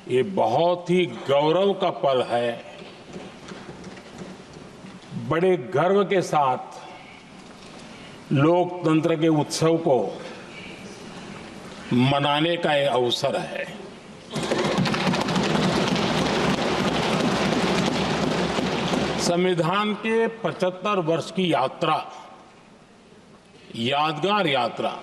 ये बहुत ही गौरव का पल है। बड़े गर्व के साथ लोकतंत्र के उत्सव को मनाने का ये अवसर है। संविधान के 75 वर्ष की यात्रा, यादगार यात्रा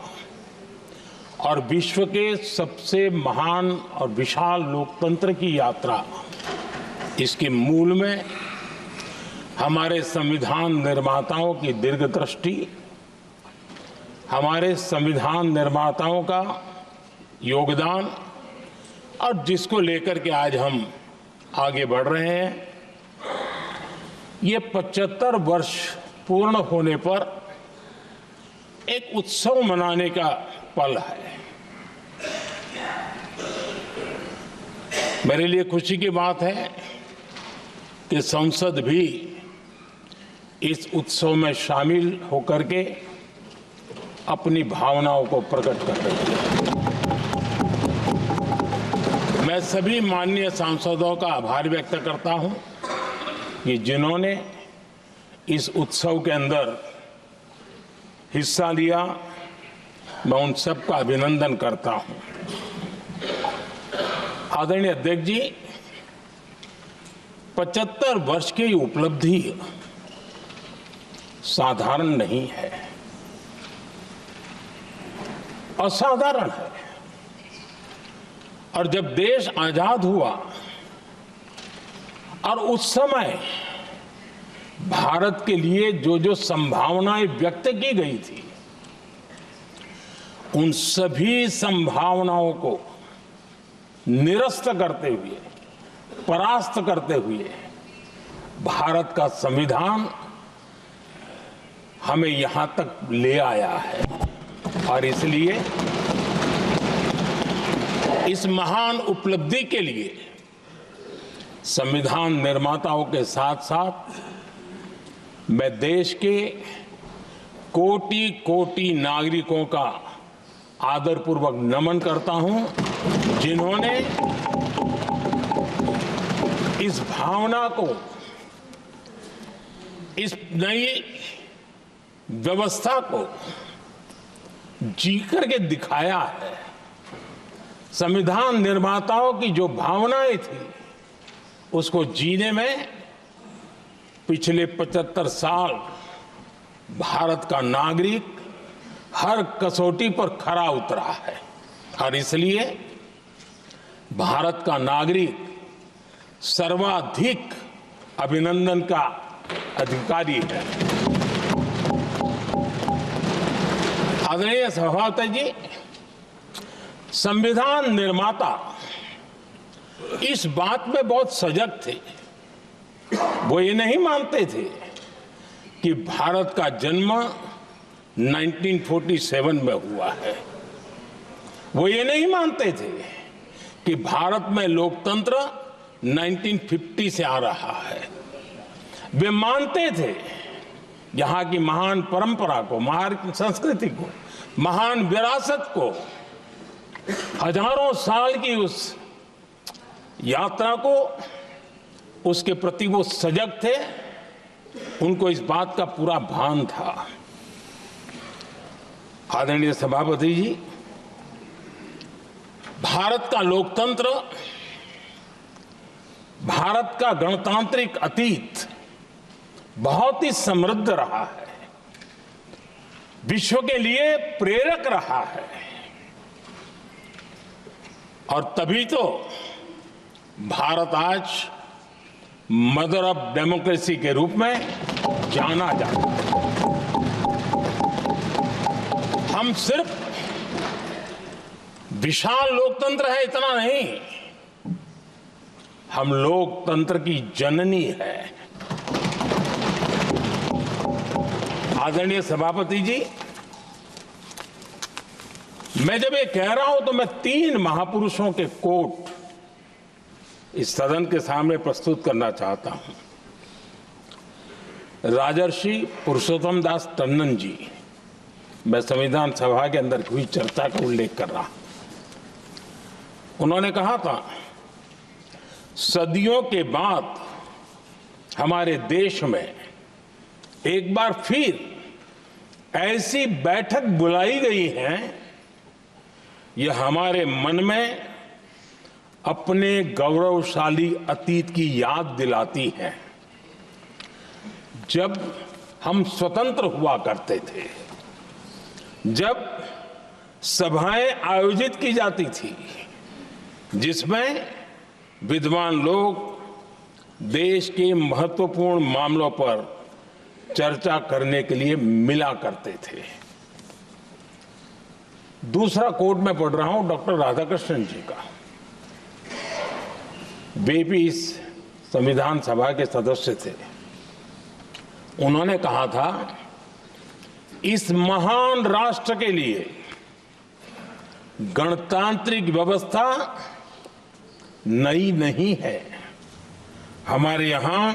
और विश्व के सबसे महान और विशाल लोकतंत्र की यात्रा, इसके मूल में हमारे संविधान निर्माताओं की दीर्घदृष्टि, हमारे संविधान निर्माताओं का योगदान और जिसको लेकर के आज हम आगे बढ़ रहे हैं, ये 75 वर्ष पूर्ण होने पर एक उत्सव मनाने का पल है। मेरे लिए खुशी की बात है कि संसद भी इस उत्सव में शामिल होकर के अपनी भावनाओं को प्रकट कर रही है। मैं सभी माननीय सांसदों का आभार व्यक्त करता हूं कि जिन्होंने इस उत्सव के अंदर हिस्सा लिया। मैं उन सबका अभिनंदन करता हूं। आदरणीय अध्यक्ष जी, 75 वर्ष की उपलब्धि साधारण नहीं है, असाधारण है। और जब देश आजाद हुआ और उस समय भारत के लिए जो जो संभावनाएं व्यक्त की गई थी, उन सभी संभावनाओं को निरस्त करते हुए, परास्त करते हुए भारत का संविधान हमें यहां तक ले आया है। और इसलिए इस महान उपलब्धि के लिए संविधान निर्माताओं के साथ साथ मैं देश के कोटि कोटि नागरिकों का आदरपूर्वक नमन करता हूं, जिन्होंने इस भावना को, इस नई व्यवस्था को जी करके दिखाया है। संविधान निर्माताओं की जो भावनाएं थी, उसको जीने में पिछले 75 साल भारत का नागरिक हर कसौटी पर खरा उतरा है। और इसलिए भारत का नागरिक सर्वाधिक अभिनंदन का अधिकारी है। आदरणीय सभापति जी, संविधान निर्माता इस बात में बहुत सजग थे। वो ये नहीं मानते थे कि भारत का जन्म 1947 में हुआ है। वो ये नहीं मानते थे कि भारत में लोकतंत्र 1950 से आ रहा है। वे मानते थे यहाँ की महान परंपरा को, महान संस्कृति को, महान विरासत को, हजारों साल की उस यात्रा को, उसके प्रति वो सजग थे। उनको इस बात का पूरा भान था। आदरणीय सभापति जी, भारत का लोकतंत्र, भारत का गणतांत्रिक अतीत बहुत ही समृद्ध रहा है, विश्व के लिए प्रेरक रहा है। और तभी तो भारत आज मदर ऑफ डेमोक्रेसी के रूप में जाना जाता है। हम सिर्फ विशाल लोकतंत्र है इतना नहीं, हम लोकतंत्र की जननी है। आदरणीय सभापति जी, मैं जब ये कह रहा हूं तो मैं 3 महापुरुषों के कोट इस सदन के सामने प्रस्तुत करना चाहता हूं। राजर्षि पुरुषोत्तम दास टंडन जी, मैं संविधान सभा के अंदर हुई चर्चा का उल्लेख कर रहा हूं। उन्होंने कहा था सदियों के बाद हमारे देश में एक बार फिर ऐसी बैठक बुलाई गई है, यह हमारे मन में अपने गौरवशाली अतीत की याद दिलाती है। जब हम स्वतंत्र हुआ करते थे, जब सभाएं आयोजित की जाती थी जिसमें विद्वान लोग देश के महत्वपूर्ण मामलों पर चर्चा करने के लिए मिला करते थे। दूसरा कोट मैं पढ़ रहा हूं डॉक्टर राधाकृष्णन जी का। वे भी इस संविधान सभा के सदस्य थे। उन्होंने कहा था, इस महान राष्ट्र के लिए गणतांत्रिक व्यवस्था नई नहीं है। हमारे यहां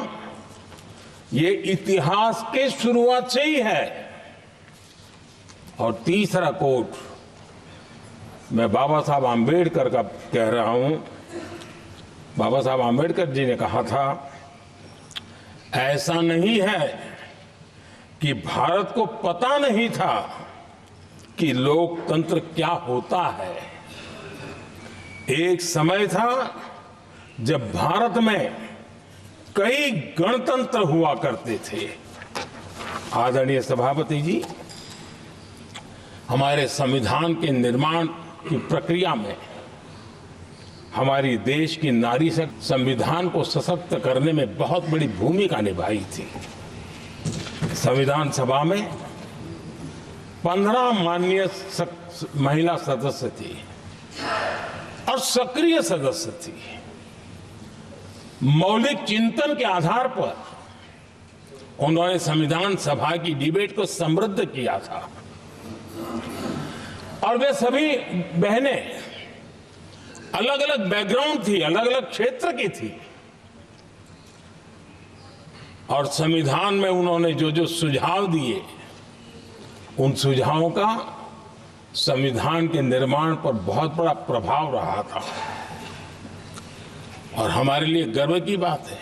ये इतिहास के शुरुआत से ही है। और तीसरा कोट मैं बाबा साहब आम्बेडकर का कह रहा हूं। बाबा साहब आम्बेडकर जी ने कहा था, ऐसा नहीं है कि भारत को पता नहीं था कि लोकतंत्र क्या होता है। एक समय था जब भारत में कई गणतंत्र हुआ करते थे। आदरणीय सभापति जी, हमारे संविधान के निर्माण की प्रक्रिया में हमारी देश की नारी शक्ति संविधान को सशक्त करने में बहुत बड़ी भूमिका निभाई थी। संविधान सभा में 15 माननीय महिला सदस्य थी और सक्रिय सदस्य थी। मौलिक चिंतन के आधार पर उन्होंने संविधान सभा की डिबेट को समृद्ध किया था। और वे सभी बहनें अलग अलग बैकग्राउंड थी, अलग अलग क्षेत्र की थी। और संविधान में उन्होंने जो जो सुझाव दिए, उन सुझावों का संविधान के निर्माण पर बहुत बड़ा प्रभाव रहा था। और हमारे लिए गर्व की बात है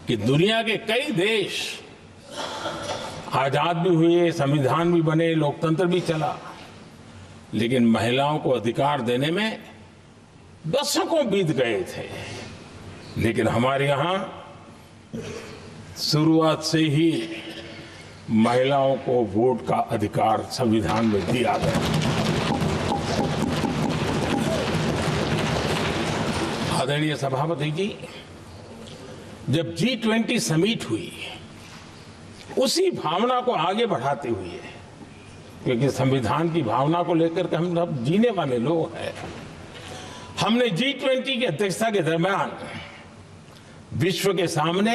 कि दुनिया के कई देश आजाद भी हुए, संविधान भी बने, लोकतंत्र भी चला, लेकिन महिलाओं को अधिकार देने में दशकों बीत गए थे। लेकिन हमारे यहां शुरुआत से ही महिलाओं को वोट का अधिकार संविधान में दिया गया। आदरणीय सभापति जी, जब G20 समिट हुई, उसी भावना को आगे बढ़ाते हुए, क्योंकि संविधान की भावना को लेकर के हम सब जीने वाले लोग हैं, हमने G20 की अध्यक्षता के दरमियान विश्व के सामने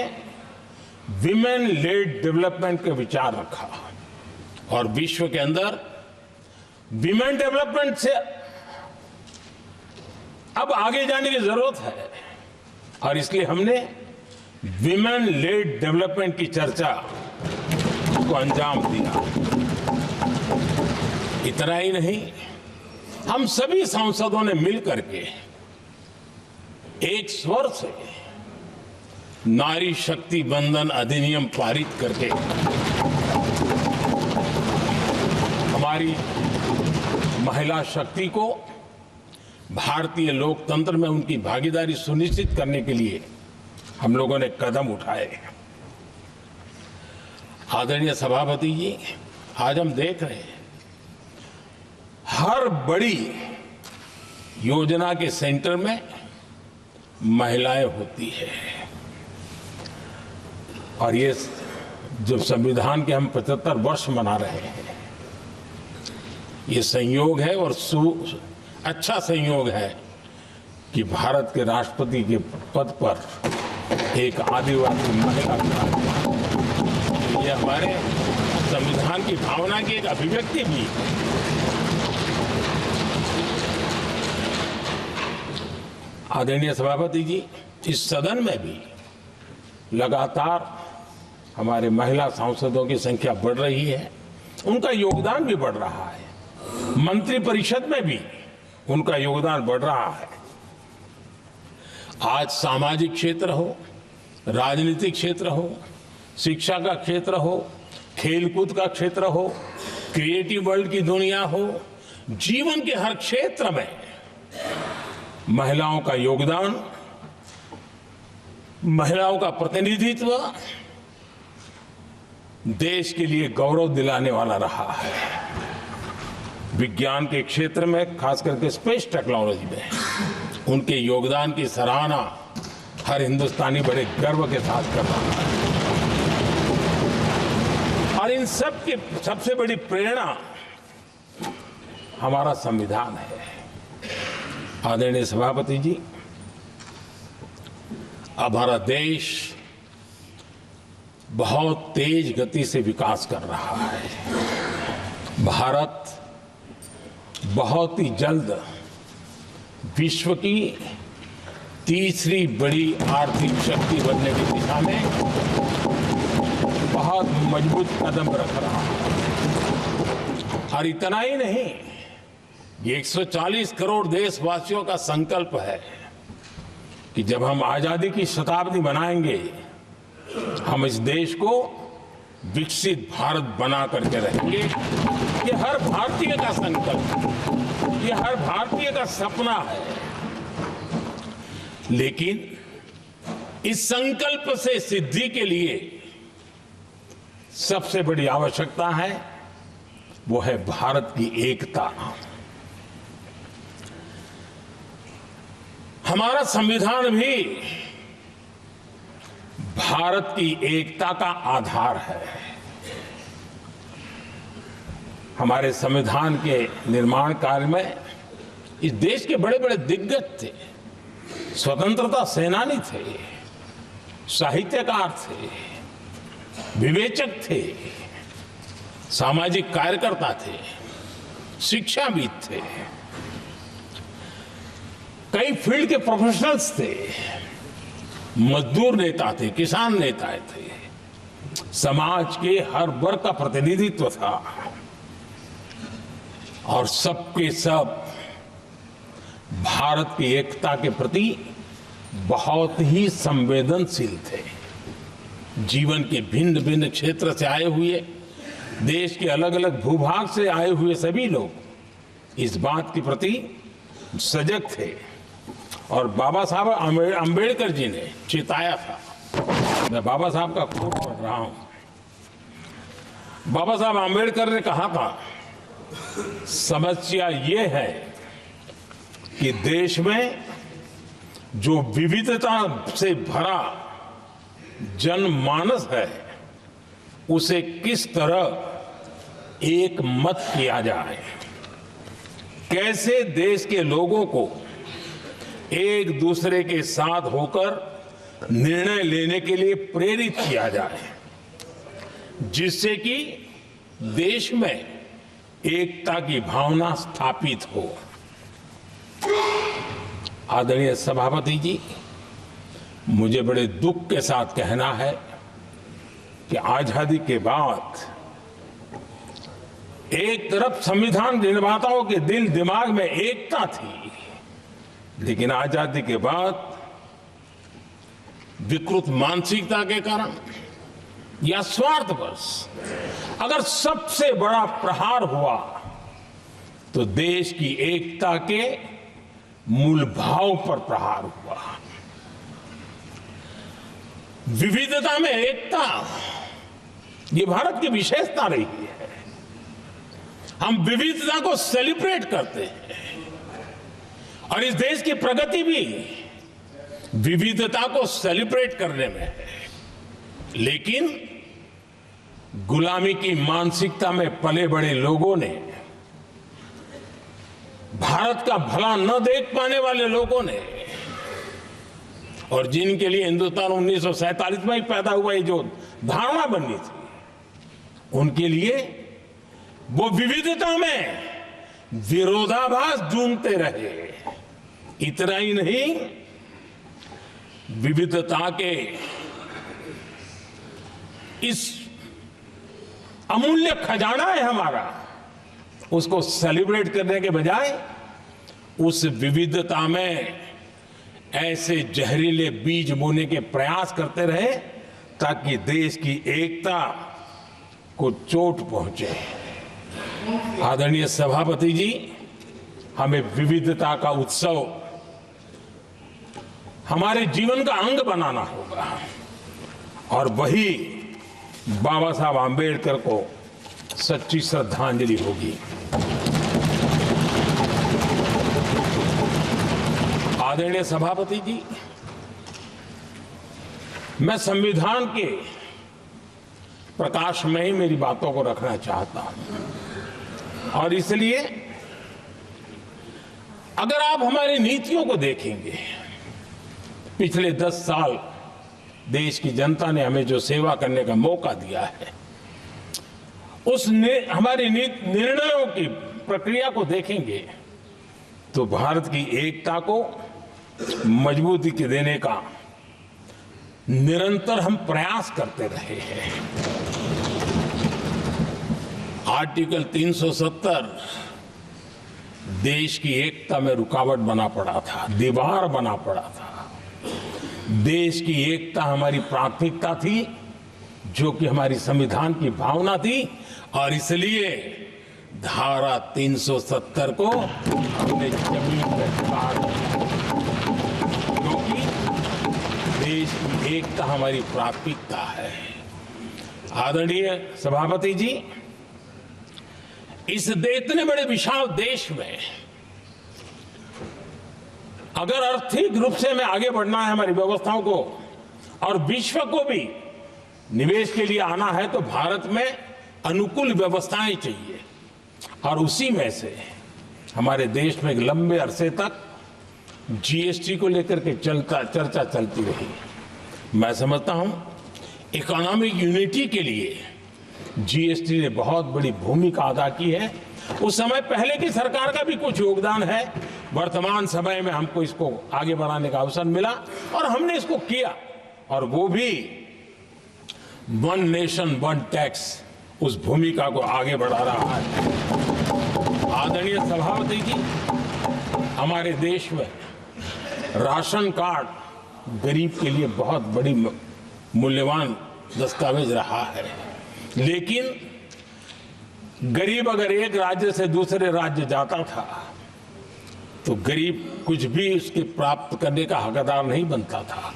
विमेन लेड डेवलपमेंट का विचार रखा। और विश्व के अंदर विमेन डेवलपमेंट से अब आगे जाने की जरूरत है। और इसलिए हमने विमेन लेड डेवलपमेंट की चर्चा को अंजाम दिया। इतना ही नहीं, हम सभी सांसदों ने मिलकर के एक स्वर से नारी शक्ति बंधन अधिनियम पारित करके हमारी महिला शक्ति को भारतीय लोकतंत्र में उनकी भागीदारी सुनिश्चित करने के लिए हम लोगों ने कदम उठाए। आदरणीय सभापति जी, आज हम देख रहे हैं हर बड़ी योजना के सेंटर में महिलाएं होती है। और ये जो संविधान के हम 75 वर्ष मना रहे हैं, ये संयोग है और अच्छा संयोग है कि भारत के राष्ट्रपति के पद पर एक आदिवासी महिला ये हमारे संविधान की भावना की एक अभिव्यक्ति भी है। आदरणीय सभापति जी, इस सदन में भी लगातार हमारे महिला सांसदों की संख्या बढ़ रही है, उनका योगदान भी बढ़ रहा है। मंत्रिपरिषद में भी उनका योगदान बढ़ रहा है। आज सामाजिक क्षेत्र हो, राजनीतिक क्षेत्र हो, शिक्षा का क्षेत्र हो, खेलकूद का क्षेत्र हो, क्रिएटिव वर्ल्ड की दुनिया हो, जीवन के हर क्षेत्र में महिलाओं का योगदान, महिलाओं का प्रतिनिधित्व देश के लिए गौरव दिलाने वाला रहा है। विज्ञान के क्षेत्र में, खास करके स्पेस टेक्नोलॉजी में उनके योगदान की सराहना हर हिंदुस्तानी बड़े गर्व के साथ कर रहा है। और इन सब की सबसे बड़ी प्रेरणा हमारा संविधान है। आदरणीय सभापति जी, अब हमारा देश बहुत तेज गति से विकास कर रहा है। भारत बहुत ही जल्द विश्व की तीसरी बड़ी आर्थिक शक्ति बनने की दिशा में बहुत मजबूत कदम रख रहा है। और इतना ही नहीं, ये 140 करोड़ देशवासियों का संकल्प है कि जब हम आजादी की शताब्दी मनाएंगे, हम इस देश को विकसित भारत बना करके रहेंगे। ये हर भारतीय का संकल्प, ये हर भारतीय का सपना है। लेकिन इस संकल्प से सिद्धि के लिए सबसे बड़ी आवश्यकता है, वो है भारत की एकता। हमारा संविधान भी भारत की एकता का आधार है। हमारे संविधान के निर्माण कार्य में इस देश के बड़े बड़े दिग्गज थे, स्वतंत्रता सेनानी थे, साहित्यकार थे, विवेचक थे, सामाजिक कार्यकर्ता थे, शिक्षाविद थे, कई फील्ड के प्रोफेशनल्स थे, मजदूर नेता थे, किसान नेता थे, समाज के हर वर्ग का प्रतिनिधित्व था और सबके सब भारत की एकता के प्रति बहुत ही संवेदनशील थे। जीवन के भिन्न भिन्न क्षेत्र से आए हुए, देश के अलग अलग भूभाग से आए हुए सभी लोग इस बात के प्रति सजग थे। और बाबा साहब अंबेडकर जी ने चेताया था। मैं बाबा साहब का कोट पढ़ रहा हूं। बाबा साहब अंबेडकर ने कहा था, समस्या ये है कि देश में जो विविधता से भरा जनमानस है, उसे किस तरह एक मत किया जाए, कैसे देश के लोगों को एक दूसरे के साथ होकर निर्णय लेने के लिए प्रेरित किया जाए, जिससे कि देश में एकता की भावना स्थापित हो। आदरणीय सभापति जी, मुझे बड़े दुख के साथ कहना है कि आजादी के बाद एक तरफ संविधान निर्माताओं के दिल दिमाग में एकता थी, लेकिन आजादी के बाद विकृत मानसिकता के कारण या स्वार्थवश अगर सबसे बड़ा प्रहार हुआ तो देश की एकता के मूल भाव पर प्रहार हुआ। विविधता में एकता, ये भारत की विशेषता रही है। हम विविधता को सेलिब्रेट करते हैं और इस देश की प्रगति भी विविधता को सेलिब्रेट करने में है। लेकिन गुलामी की मानसिकता में पले बड़े लोगों ने, भारत का भला न देख पाने वाले लोगों ने, और जिनके लिए हिंदुस्तान 1947 में ही पैदा हुआ, ये जो धारणा बननी थी, उनके लिए वो विविधता में विरोधाभास ढूंढते रहे। इतना ही नहीं, विविधता के इस अमूल्य खजाना है हमारा, उसको सेलिब्रेट करने के बजाय उस विविधता में ऐसे जहरीले बीज बोने के प्रयास करते रहे ताकि देश की एकता को चोट पहुंचे। आदरणीय सभापति जी, हमें विविधता का उत्सव हमारे जीवन का अंग बनाना होगा और वही बाबा साहब आम्बेडकर को सच्ची श्रद्धांजलि होगी। आदरणीय सभापति जी, मैं संविधान के प्रकाश में ही मेरी बातों को रखना चाहता हूं और इसलिए अगर आप हमारी नीतियों को देखेंगे, पिछले 10 साल देश की जनता ने हमें जो सेवा करने का मौका दिया है, हमारी निर्णयों की प्रक्रिया को देखेंगे तो भारत की एकता को मजबूती के देने का निरंतर हम प्रयास करते रहे हैं। आर्टिकल 370 देश की एकता में रुकावट बना पड़ा था, दीवार बना पड़ा था। देश की एकता हमारी प्राथमिकता थी, जो कि हमारी संविधान की भावना थी और इसलिए धारा 370 को हमने जमीन पर काट दिया, क्योंकि देश की एकता हमारी प्राथमिकता है। आदरणीय सभापति जी, इस इतने बड़े विशाल देश में अगर आर्थिक रूप से हमें आगे बढ़ना है, हमारी व्यवस्थाओं को और विश्व को भी निवेश के लिए आना है, तो भारत में अनुकूल व्यवस्थाएं चाहिए और उसी में से हमारे देश में एक लंबे अरसे तक जीएसटी को लेकर के चर्चा चलती रही। मैं समझता हूं इकोनॉमिक यूनिटी के लिए जीएसटी ने बहुत बड़ी भूमिका अदा की है। उस समय पहले की सरकार का भी कुछ योगदान है। वर्तमान समय में हमको इसको आगे बढ़ाने का अवसर मिला और हमने इसको किया, और वो भी वन नेशन वन टैक्स उस भूमिका को आगे बढ़ा रहा है। आदरणीय सभापति जी, हमारे देश में राशन कार्ड गरीब के लिए बहुत बड़ी मूल्यवान दस्तावेज रहा है, लेकिन गरीब अगर एक राज्य से दूसरे राज्य जाता था तो गरीब कुछ भी उसके प्राप्त करने का हकदार नहीं बनता था।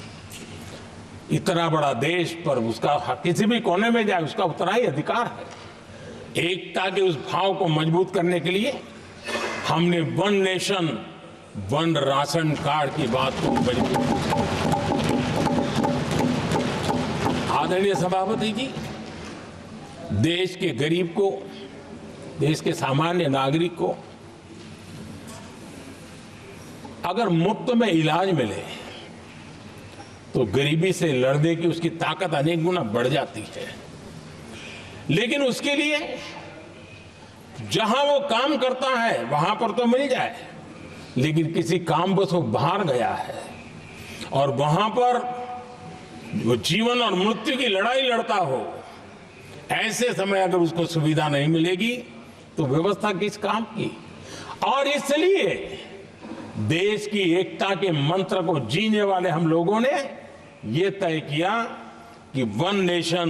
इतना बड़ा देश पर उसका किसी भी कोने में जाए उसका उतना ही अधिकार है। एकता के उस भाव को मजबूत करने के लिए हमने one nation one ration card की बात को मजबूत। आदरणीय सभापति जी, देश के गरीब को, देश के सामान्य नागरिक को अगर मुफ्त में इलाज मिले तो गरीबी से लड़ने की उसकी ताकत अनेक गुना बढ़ जाती है। लेकिन उसके लिए जहां वो काम करता है वहां पर तो मिल जाए, लेकिन किसी कामवश वो बाहर गया है और वहां पर वो जीवन और मृत्यु की लड़ाई लड़ता हो, ऐसे समय अगर उसको सुविधा नहीं मिलेगी तो व्यवस्था किस काम की। और इसलिए देश की एकता के मंत्र को जीने वाले हम लोगों ने ये तय किया कि one nation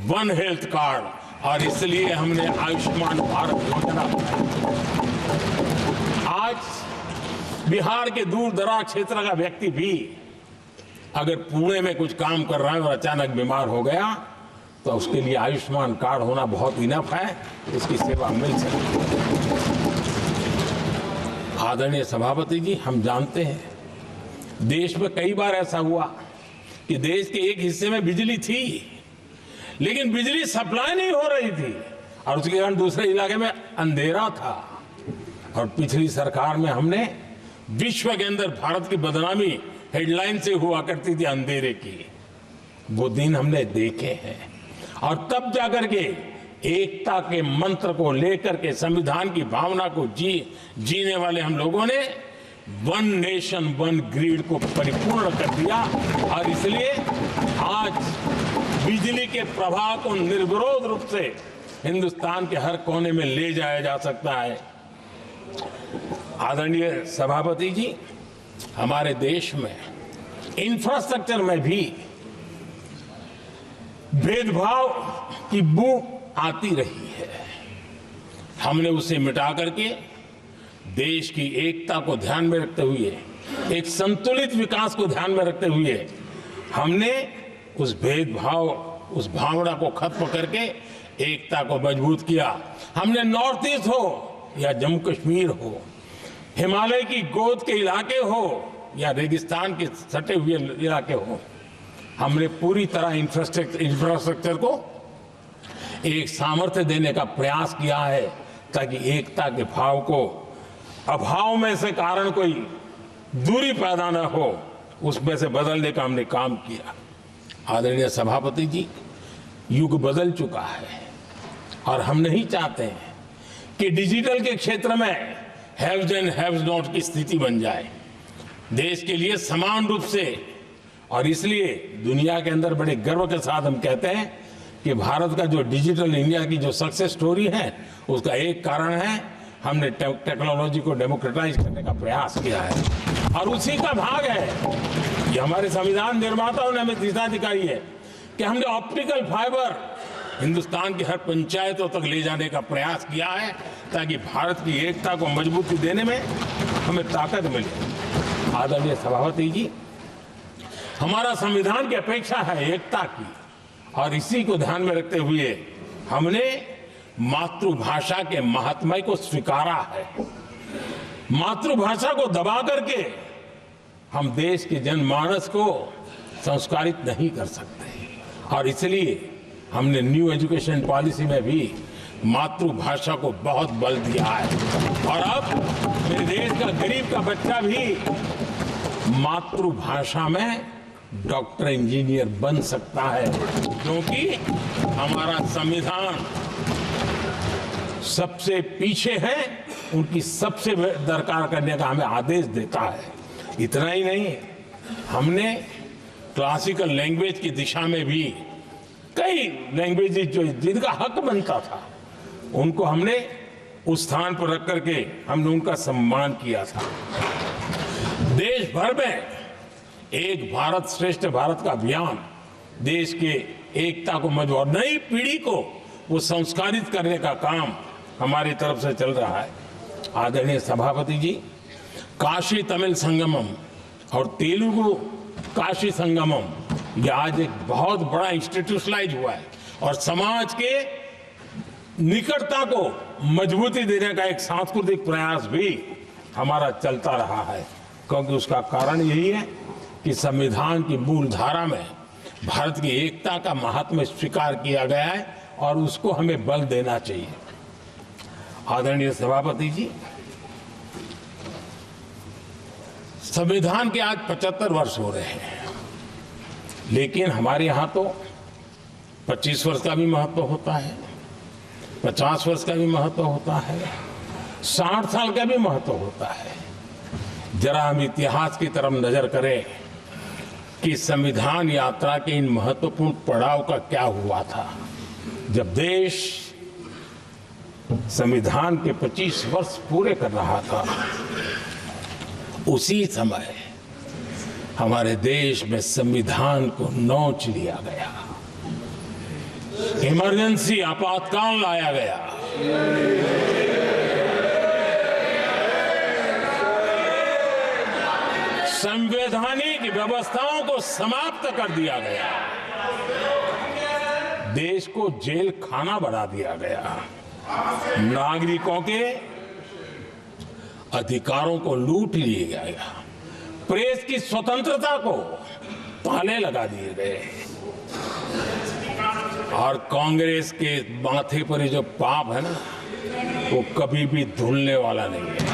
one health card, और इसलिए हमने आयुष्मान भारत योजना बनाई। आज बिहार के दूर दराज क्षेत्र का व्यक्ति भी अगर पुणे में कुछ काम कर रहा है और अचानक बीमार हो गया तो उसके लिए आयुष्मान कार्ड होना बहुत इनफ है, उसकी सेवा मिल सकती है। आदरणीय सभापति जी, हम जानते हैं देश में कई बार ऐसा हुआ कि देश के एक हिस्से में बिजली थी लेकिन बिजली सप्लाई नहीं हो रही थी और उसके कारण दूसरे इलाके में अंधेरा था। और पिछली सरकार में हमने विश्व के अंदर भारत की बदनामी हेडलाइन से हुआ करती थी अंधेरे की, वो दिन हमने देखे हैं। और तब जाकर के एकता के मंत्र को लेकर के संविधान की भावना को जीने वाले हम लोगों ने वन नेशन वन ग्रिड को परिपूर्ण कर दिया और इसलिए आज बिजली के प्रवाह को निर्विरोध रूप से हिंदुस्तान के हर कोने में ले जाया जा सकता है। आदरणीय सभापति जी, हमारे देश में इंफ्रास्ट्रक्चर में भी भेदभाव की बू आती रही है। हमने उसे मिटा करके देश की एकता को ध्यान में रखते हुए, एक संतुलित विकास को ध्यान में रखते हुए हमने उस भेदभाव, उस भावना को खत्म करके एकता को मजबूत किया। हमने नॉर्थ ईस्ट हो या जम्मू कश्मीर हो, हिमालय की गोद के इलाके हो या रेगिस्तान के सटे हुए इलाके हो, हमने पूरी तरह इंफ्रास्ट्रक्चर को एक सामर्थ्य देने का प्रयास किया है ताकि एकता के भाव को अभाव में से कारण कोई दूरी पैदा न हो, उसमें से बदलने का हमने काम किया। आदरणीय सभापति जी, युग बदल चुका है और हम नहीं चाहते हैं कि डिजिटल के क्षेत्र में हैव्स एंड हैव्स नॉट की स्थिति बन जाए। देश के लिए समान रूप से, और इसलिए दुनिया के अंदर बड़े गर्व के साथ हम कहते हैं कि भारत का जो डिजिटल इंडिया की जो सक्सेस स्टोरी है, उसका एक कारण है हमने टेक्नोलॉजी को डेमोक्रेटाइज करने का प्रयास किया है और उसी का भाग है ये हमारे संविधान निर्माताओं ने हमें दिशा दिखाई है कि हमने ऑप्टिकल फाइबर हिंदुस्तान की हर पंचायतों तक ले जाने का प्रयास किया है ताकि भारत की एकता को मजबूती देने में हमें ताकत मिले। आदरणीय सभापति जी, हमारा संविधान की अपेक्षा है एकता की, और इसी को ध्यान में रखते हुए हमने मातृभाषा के महात्म्य को स्वीकारा है। मातृभाषा को दबा करके हम देश के जनमानस को संस्कारित नहीं कर सकते, और इसलिए हमने न्यू एजुकेशन पॉलिसी में भी मातृभाषा को बहुत बल दिया है। और अब मेरे देश का गरीब का बच्चा भी मातृभाषा में डॉक्टर, इंजीनियर बन सकता है, क्योंकि हमारा संविधान सबसे पीछे है, उनकी सबसे दरकार करने का हमें आदेश देता है। इतना ही नहीं, हमने क्लासिकल लैंग्वेज की दिशा में भी कई लैंग्वेजेस जो जिनका हक बनता था, उनको हमने उस स्थान पर रख करके हमने उनका सम्मान किया था। देश भर में एक भारत श्रेष्ठ भारत का अभियान देश के एकता को मजबूत और नई पीढ़ी को वो संस्कारित करने का काम हमारी तरफ से चल रहा है। आदरणीय सभापति जी, काशी तमिल संगमम और तेलुगु काशी संगमम ये आज एक बहुत बड़ा इंस्टीट्यूशनलाइज हुआ है और समाज के निकटता को मजबूती देने का एक सांस्कृतिक प्रयास भी हमारा चलता रहा है, क्योंकि उसका कारण यही है कि संविधान की मूल धारा में भारत की एकता का महात्म्य स्वीकार किया गया है और उसको हमें बल देना चाहिए। आदरणीय सभापति जी, संविधान के आज 75 वर्ष हो रहे हैं, लेकिन हमारे यहाँ तो 25 वर्ष का भी महत्व होता है, 50 वर्ष का भी महत्व होता है, 60 साल का भी महत्व होता है। जरा हम इतिहास की तरफ नजर करें कि संविधान यात्रा के इन महत्वपूर्ण पड़ाव का क्या हुआ था। जब देश संविधान के 25 वर्ष पूरे कर रहा था, उसी समय हमारे देश में संविधान को नोच लिया गया, इमरजेंसी आपातकाल लाया गया। संवैधानिक व्यवस्थाओं को समाप्त कर दिया गया, देश को जेल खाना बना दिया गया, नागरिकों के अधिकारों को लूट लिया गया, प्रेस की स्वतंत्रता को ताले लगा दिए गए, और कांग्रेस के माथे पर जो पाप है ना, वो कभी भी धुलने वाला नहीं है,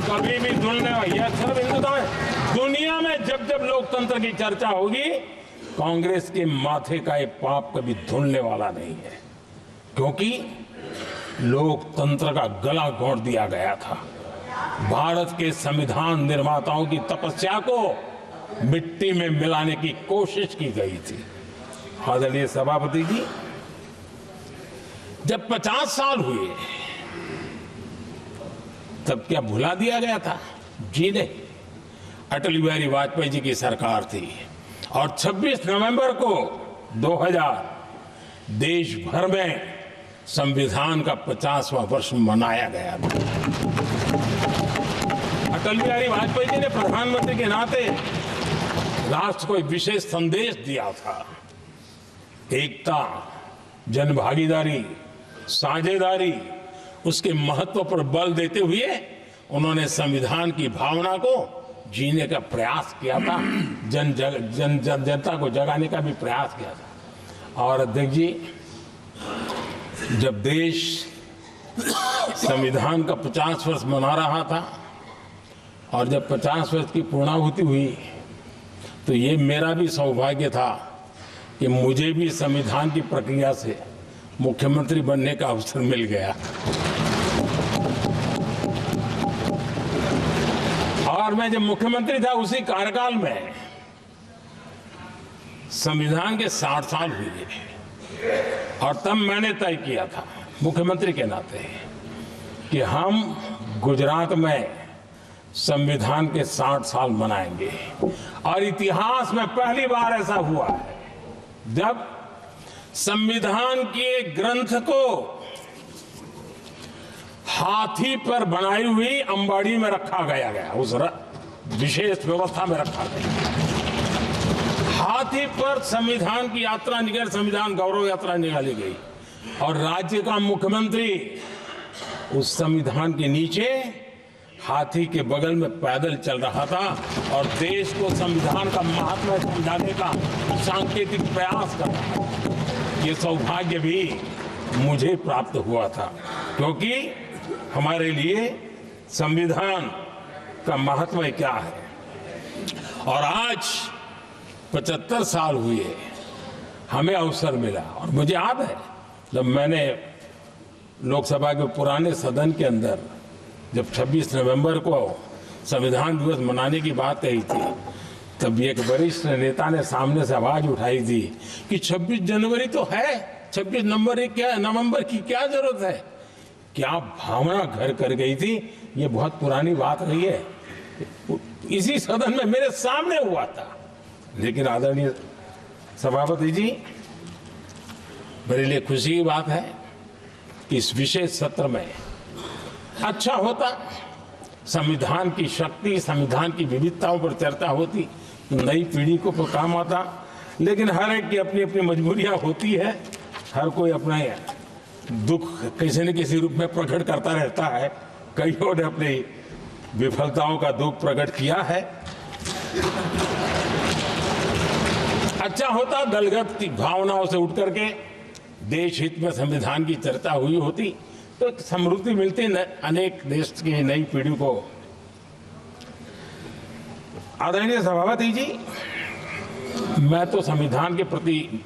कभी भी धुलने वाला। यह सिर्फ हिंदुस्तान, दुनिया में जब जब लोकतंत्र की चर्चा होगी, कांग्रेस के माथे का ये पाप कभी धुलने वाला नहीं है, क्योंकि लोकतंत्र का गला घोंट दिया गया था। भारत के संविधान निर्माताओं की तपस्या को मिट्टी में मिलाने की कोशिश की गई थी। आदरणीय सभापति जी, जब 50 साल हुए तब क्या भुला दिया गया था? जी नहीं, अटल बिहारी वाजपेयी जी की सरकार थी और 26 नवंबर को 2000 देश भर में संविधान का 50वां वर्ष मनाया गया था। अटल बिहारी वाजपेयी जी ने प्रधानमंत्री के नाते राष्ट्र को एक विशेष संदेश दिया था। एकता, जनभागीदारी, साझेदारी, उसके महत्व पर बल देते हुए उन्होंने संविधान की भावना को जीने का प्रयास किया था, जनता को जगाने का भी प्रयास किया था। और अध्यक्ष जी, जब देश संविधान का 50 वर्ष मना रहा था और जब 50 वर्ष की पूर्णाहुति हुई, तो ये मेरा भी सौभाग्य था कि मुझे भी संविधान की प्रक्रिया से मुख्यमंत्री बनने का अवसर मिल गया। और मैं जब मुख्यमंत्री था उसी कार्यकाल में संविधान के 60 साल हुए और तब मैंने तय किया था मुख्यमंत्री के नाते कि हम गुजरात में संविधान के 60 साल मनाएंगे। और इतिहास में पहली बार ऐसा हुआ है जब संविधान के ग्रंथ को हाथी पर बनाई हुई अंबाड़ी में रखा गया, उस विशेष व्यवस्था में रखा गया। हाथी पर संविधान की यात्रा निकल, संविधान गौरव यात्रा निकाली गई और राज्य का मुख्यमंत्री उस संविधान के नीचे हाथी के बगल में पैदल चल रहा था और देश को संविधान का महत्व समझाने का सांकेतिक प्रयास कर रहा था। ये सौभाग्य भी मुझे प्राप्त हुआ था क्योंकि हमारे लिए संविधान का महत्व क्या है। और आज 75 साल हुए हमें अवसर मिला और मुझे याद है जब मैंने लोकसभा के पुराने सदन के अंदर जब 26 नवंबर को संविधान दिवस मनाने की बात कही थी, तब एक वरिष्ठ नेता ने सामने से आवाज उठाई थी कि 26 जनवरी तो है, 26 नवंबर की क्या जरूरत है। क्या भावना घर कर गई थी, ये बहुत पुरानी बात रही है। इसी सदन में मेरे सामने हुआ था। लेकिन आदरणीय सभापति जी, मेरे लिए खुशी की बात है कि इस विशेष सत्र में अच्छा होता, संविधान की शक्ति, संविधान की विविधताओं पर चर्चा होती, नई पीढ़ी को काम आता। लेकिन हर एक की अपनी अपनी मजबूरियां होती है, हर कोई अपना दुख किसी न किसी रूप में प्रकट करता रहता है। कईयों ने अपनी विफलताओं का दुख प्रकट किया है। अच्छा होता दलगत की भावनाओं से उठ करके देश हित में संविधान की चर्चा हुई होती तो एक समृद्धि मिलती अनेक देश की नई पीढ़ी को। आदरणीय सभापति जी, मैं तो संविधान के प्रति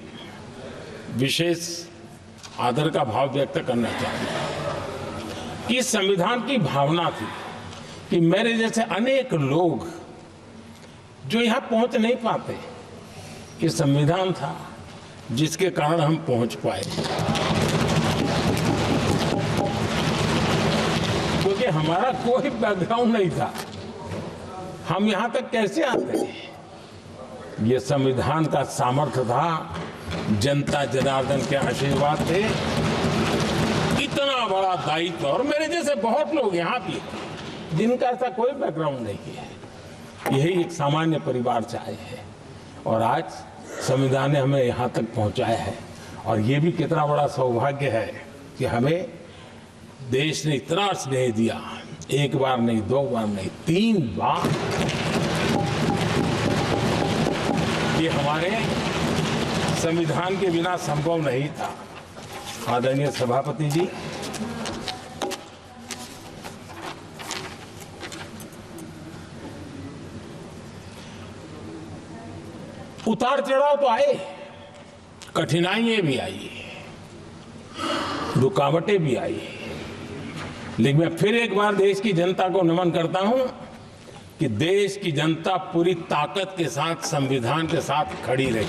विशेष आदर का भाव व्यक्त करना चाहूंगा कि संविधान की भावना थी कि मेरे जैसे अनेक लोग जो यहां पहुंच नहीं पाते, ये संविधान था जिसके कारण हम पहुंच पाए। क्योंकि हमारा कोई बैकग्राउंड नहीं था, हम यहां तक कैसे आते हैं। ये संविधान का सामर्थ्य था, जनता जनार्दन के आशीर्वाद थे। इतना बड़ा दायित्व, और मेरे जैसे बहुत लोग यहाँ भी जिनका ऐसा कोई बैकग्राउंड नहीं है, यही एक सामान्य परिवार से आए हैं और आज संविधान ने हमें यहाँ तक पहुँचाया है। और ये भी कितना बड़ा सौभाग्य है कि हमें देश ने इतना स्नेह दिया, एक बार नहीं, दो बार नहीं, 3 बार। ये हमारे संविधान के बिना संभव नहीं था। आदरणीय सभापति जी, उतार चढ़ाव तो आए, कठिनाइयां भी आई, रुकावटें भी आई, लेकिन मैं फिर एक बार देश की जनता को नमन करता हूं कि देश की जनता पूरी ताकत के साथ संविधान के साथ खड़ी रही।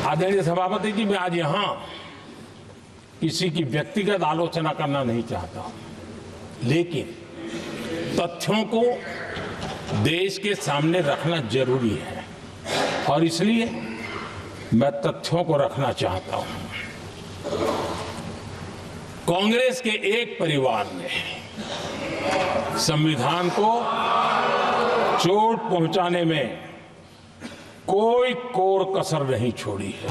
आदरणीय सभापति जी, मैं आज यहां किसी की व्यक्तिगत आलोचना करना नहीं चाहता हूं, लेकिन तथ्यों को देश के सामने रखना जरूरी है और इसलिए मैं तथ्यों को रखना चाहता हूं। कांग्रेस के एक परिवार ने संविधान को चोट पहुंचाने में कोई कोर कसर नहीं छोड़ी है।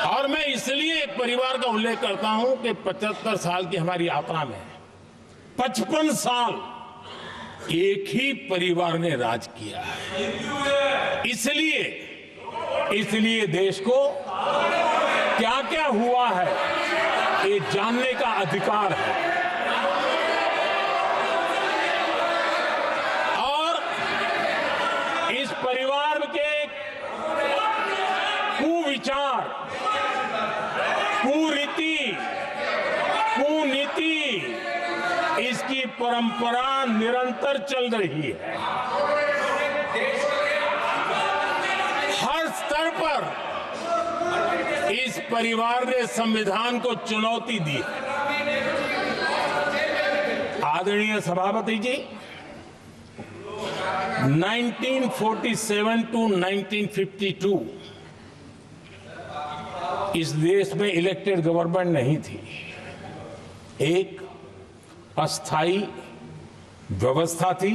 और मैं इसलिए एक परिवार का उल्लेख करता हूं कि 75 साल की हमारी यात्रा में 55 साल एक ही परिवार ने राज किया है। इसलिए देश को क्या क्या हुआ है ये जानने का अधिकार है और इस परिवार के कुविचार, कुरीति, कुनीति, इसकी परंपरा निरंतर चल रही है। हर स्तर पर इस परिवार ने संविधान को चुनौती दी। आदरणीय सभापति जी, 1947 टू 1952 इस देश में इलेक्टेड गवर्नमेंट नहीं थी। एक अस्थाई व्यवस्था थी,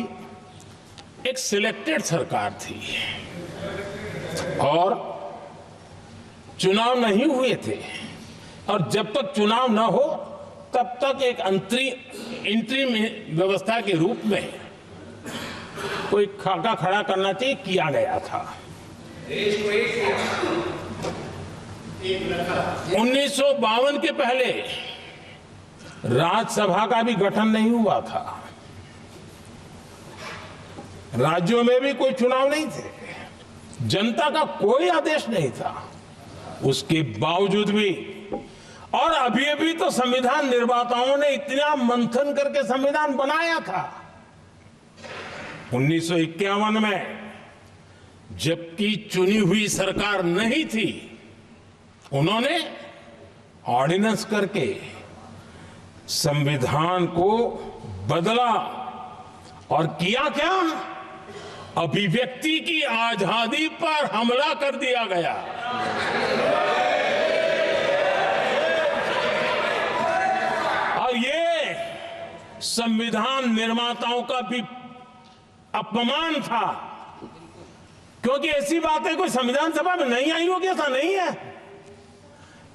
एक सिलेक्टेड सरकार थी और चुनाव नहीं हुए थे और जब तक चुनाव न हो तब तक एक इंतरिम व्यवस्था के रूप में कोई खाका खड़ा करना चाहिए, किया गया था। 1952 के पहले राज्यसभा का भी गठन नहीं हुआ था, राज्यों में भी कोई चुनाव नहीं थे, जनता का कोई आदेश नहीं था। उसके बावजूद भी और अभी तो संविधान निर्माताओं ने इतना मंथन करके संविधान बनाया था। 1951 में जबकि चुनी हुई सरकार नहीं थी, उन्होंने ऑर्डिनेंस करके संविधान को बदला और किया क्या? अभिव्यक्ति की आजादी पर हमला कर दिया गया। और ये संविधान निर्माताओं का भी अपमान था, क्योंकि ऐसी बातें कोई संविधान सभा में नहीं आई होगी, ऐसा नहीं है,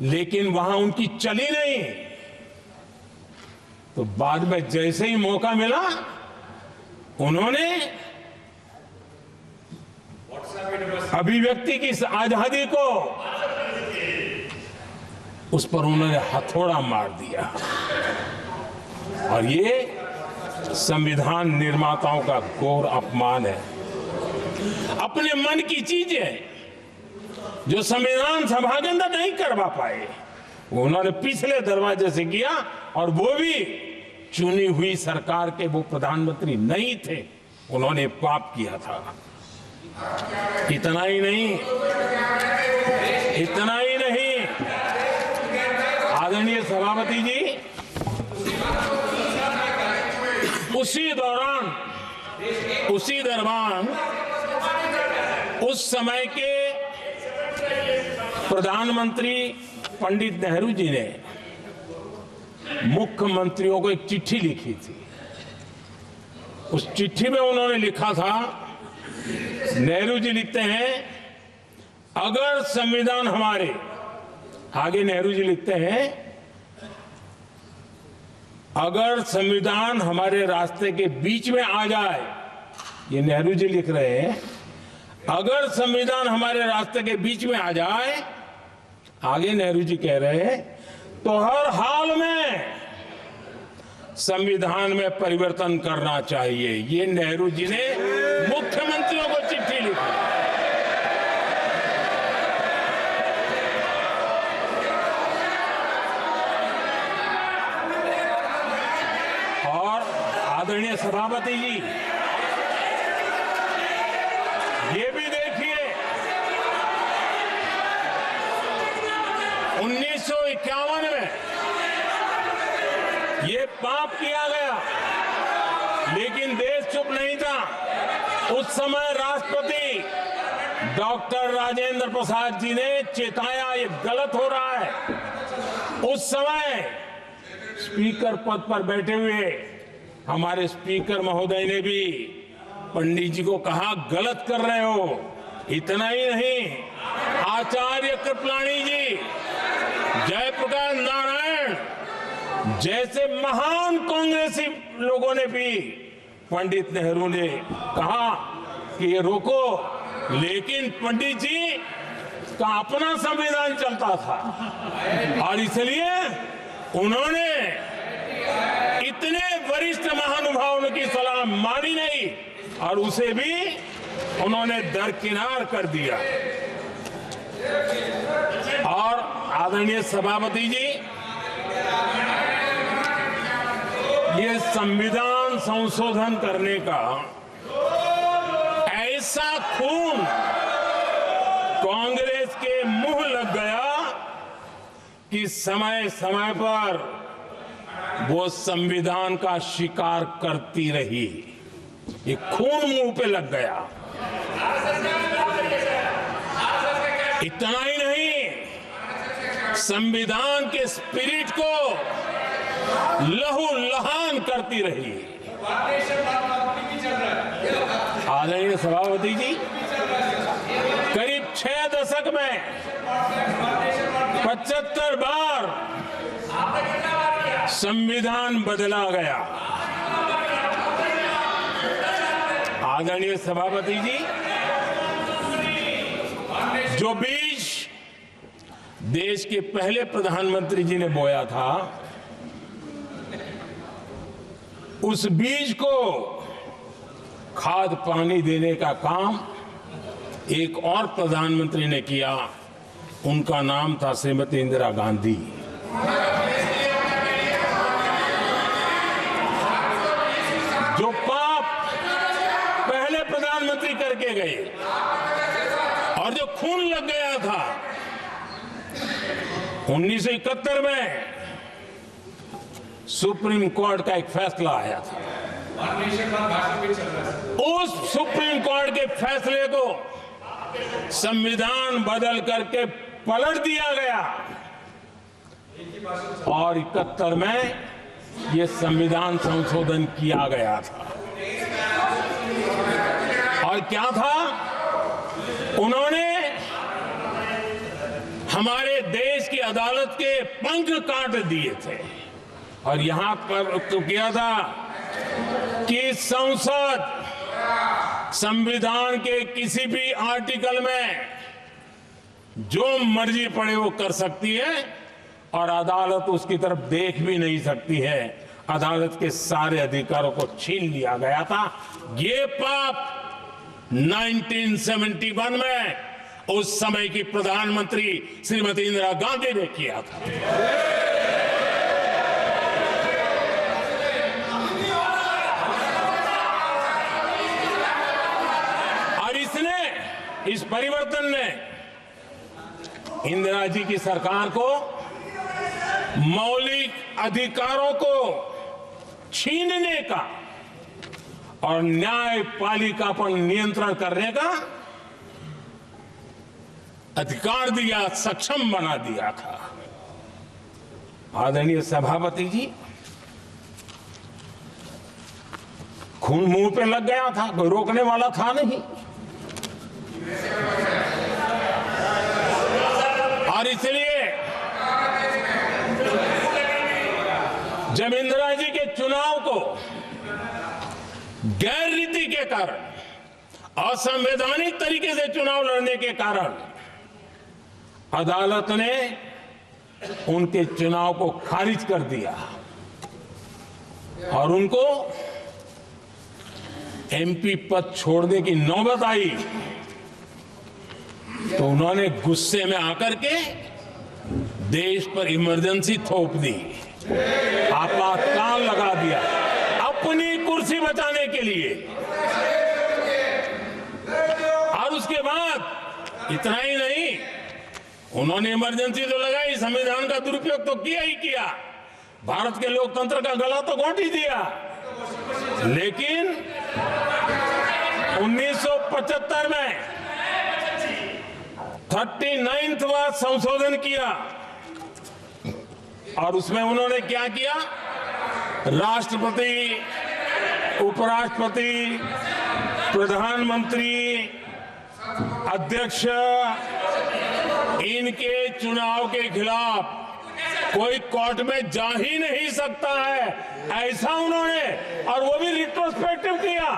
लेकिन वहां उनकी चली नहीं। तो बाद में जैसे ही मौका मिला, उन्होंने अभिव्यक्ति की आजादी को उस पर उन्होंने हथौड़ा मार दिया और ये संविधान निर्माताओं का घोर अपमान है। अपने मन की चीजें जो संविधान सभा के अंदर नहीं करवा पाए, उन्होंने पिछले दरवाजे से किया और वो भी चुनी हुई सरकार के वो प्रधानमंत्री नहीं थे, उन्होंने पाप किया था। इतना ही नहीं, आदरणीय सभापति जी, उसी दौरान उस समय के प्रधानमंत्री पंडित नेहरू जी ने मुख्यमंत्रियों को एक चिट्ठी लिखी थी। उस चिट्ठी में उन्होंने लिखा था, नेहरू जी लिखते हैं, अगर संविधान हमारे, आगे नेहरू जी लिखते हैं, अगर संविधान हमारे रास्ते के बीच में आ जाए, ये नेहरू जी लिख रहे हैं, अगर संविधान हमारे रास्ते के बीच में आ जाए, आगे नेहरू जी कह रहे हैं, तो हर हाल में संविधान में परिवर्तन करना चाहिए। ये नेहरू जी ने मुख्यमंत्रियों को चिट्ठी लिखी। और आदरणीय सभापति जी, ये भी देखिए पाप किया गया, लेकिन देश चुप नहीं था। उस समय राष्ट्रपति डॉक्टर राजेंद्र प्रसाद जी ने चेताया, ये गलत हो रहा है। उस समय स्पीकर पद पर बैठे हुए हमारे स्पीकर महोदय ने भी पंडित जी को कहा, गलत कर रहे हो। इतना ही नहीं, आचार्य कृपलानी जी, जयप्रकाश नारायण जैसे महान कांग्रेसी लोगों ने भी पंडित नेहरू ने कहा कि ये रोको, लेकिन पंडित जी का अपना संविधान चलता था और इसलिए उन्होंने इतने वरिष्ठ महानुभावों की सलाह मानी नहीं और उसे भी उन्होंने दरकिनार कर दिया। और आदरणीय सभापति जी, ये संविधान संशोधन करने का ऐसा खून कांग्रेस के मुंह लग गया कि समय समय पर वो संविधान का शिकार करती रही। ये खून मुंह पे लग गया। इतना ही नहीं, संविधान के स्पिरिट को लहू लहान करती रही। आदरणीय सभापति जी, करीब 6 दशक में 75 बार संविधान बदला गया। आदरणीय सभापति जी, जो बीज देश के पहले प्रधानमंत्री जी ने बोया था, उस बीज को खाद पानी देने का काम एक और प्रधानमंत्री ने किया। उनका नाम था श्रीमती इंदिरा गांधी। जो पाप पहले प्रधानमंत्री करके गए और जो खून लग गया था 1971 में, सुप्रीम कोर्ट का एक फैसला आया था। उस सुप्रीम कोर्ट के फैसले को संविधान बदल करके पलट दिया गया और 71 में ये संविधान संशोधन किया गया था। और क्या था, उन्होंने हमारे देश की अदालत के पंख काट दिए थे और यहां पर तो किया था कि संसद संविधान के किसी भी आर्टिकल में जो मर्जी पड़े वो कर सकती है और अदालत उसकी तरफ देख भी नहीं सकती है। अदालत के सारे अधिकारों को छीन लिया गया था। ये पाप 1971 में उस समय की प्रधानमंत्री श्रीमती इंदिरा गांधी ने किया था। और इस परिवर्तन ने इंदिरा जी की सरकार को मौलिक अधिकारों को छीनने का और न्यायपालिका पर नियंत्रण करने का अधिकार दिया, सक्षम बना दिया था। आदरणीय सभापति जी, खून मुंह पे लग गया था, कोई रोकने वाला था नहीं। और इसलिए जब इंदिरा जी के चुनाव को गैर रीति के कारण, असंवैधानिक तरीके से चुनाव लड़ने के कारण अदालत ने उनके चुनाव को खारिज कर दिया और उनको एमपी पद छोड़ने की नौबत आई, तो उन्होंने गुस्से में आकर के देश पर इमरजेंसी थोप दी, आपातकाल लगा दिया अपनी कुर्सी बचाने के लिए। और उसके बाद इतना ही नहीं, उन्होंने इमरजेंसी तो लगाई, संविधान का दुरुपयोग तो किया ही किया, भारत के लोकतंत्र का गला तो घोंट ही दिया, लेकिन 1975 में 39वां संशोधन किया और उसमें उन्होंने क्या किया? राष्ट्रपति, उपराष्ट्रपति, प्रधानमंत्री, अध्यक्ष, इनके चुनाव के खिलाफ कोई कोर्ट में जा ही नहीं सकता है, ऐसा उन्होंने, और वो भी रिट्रोस्पेक्टिव किया।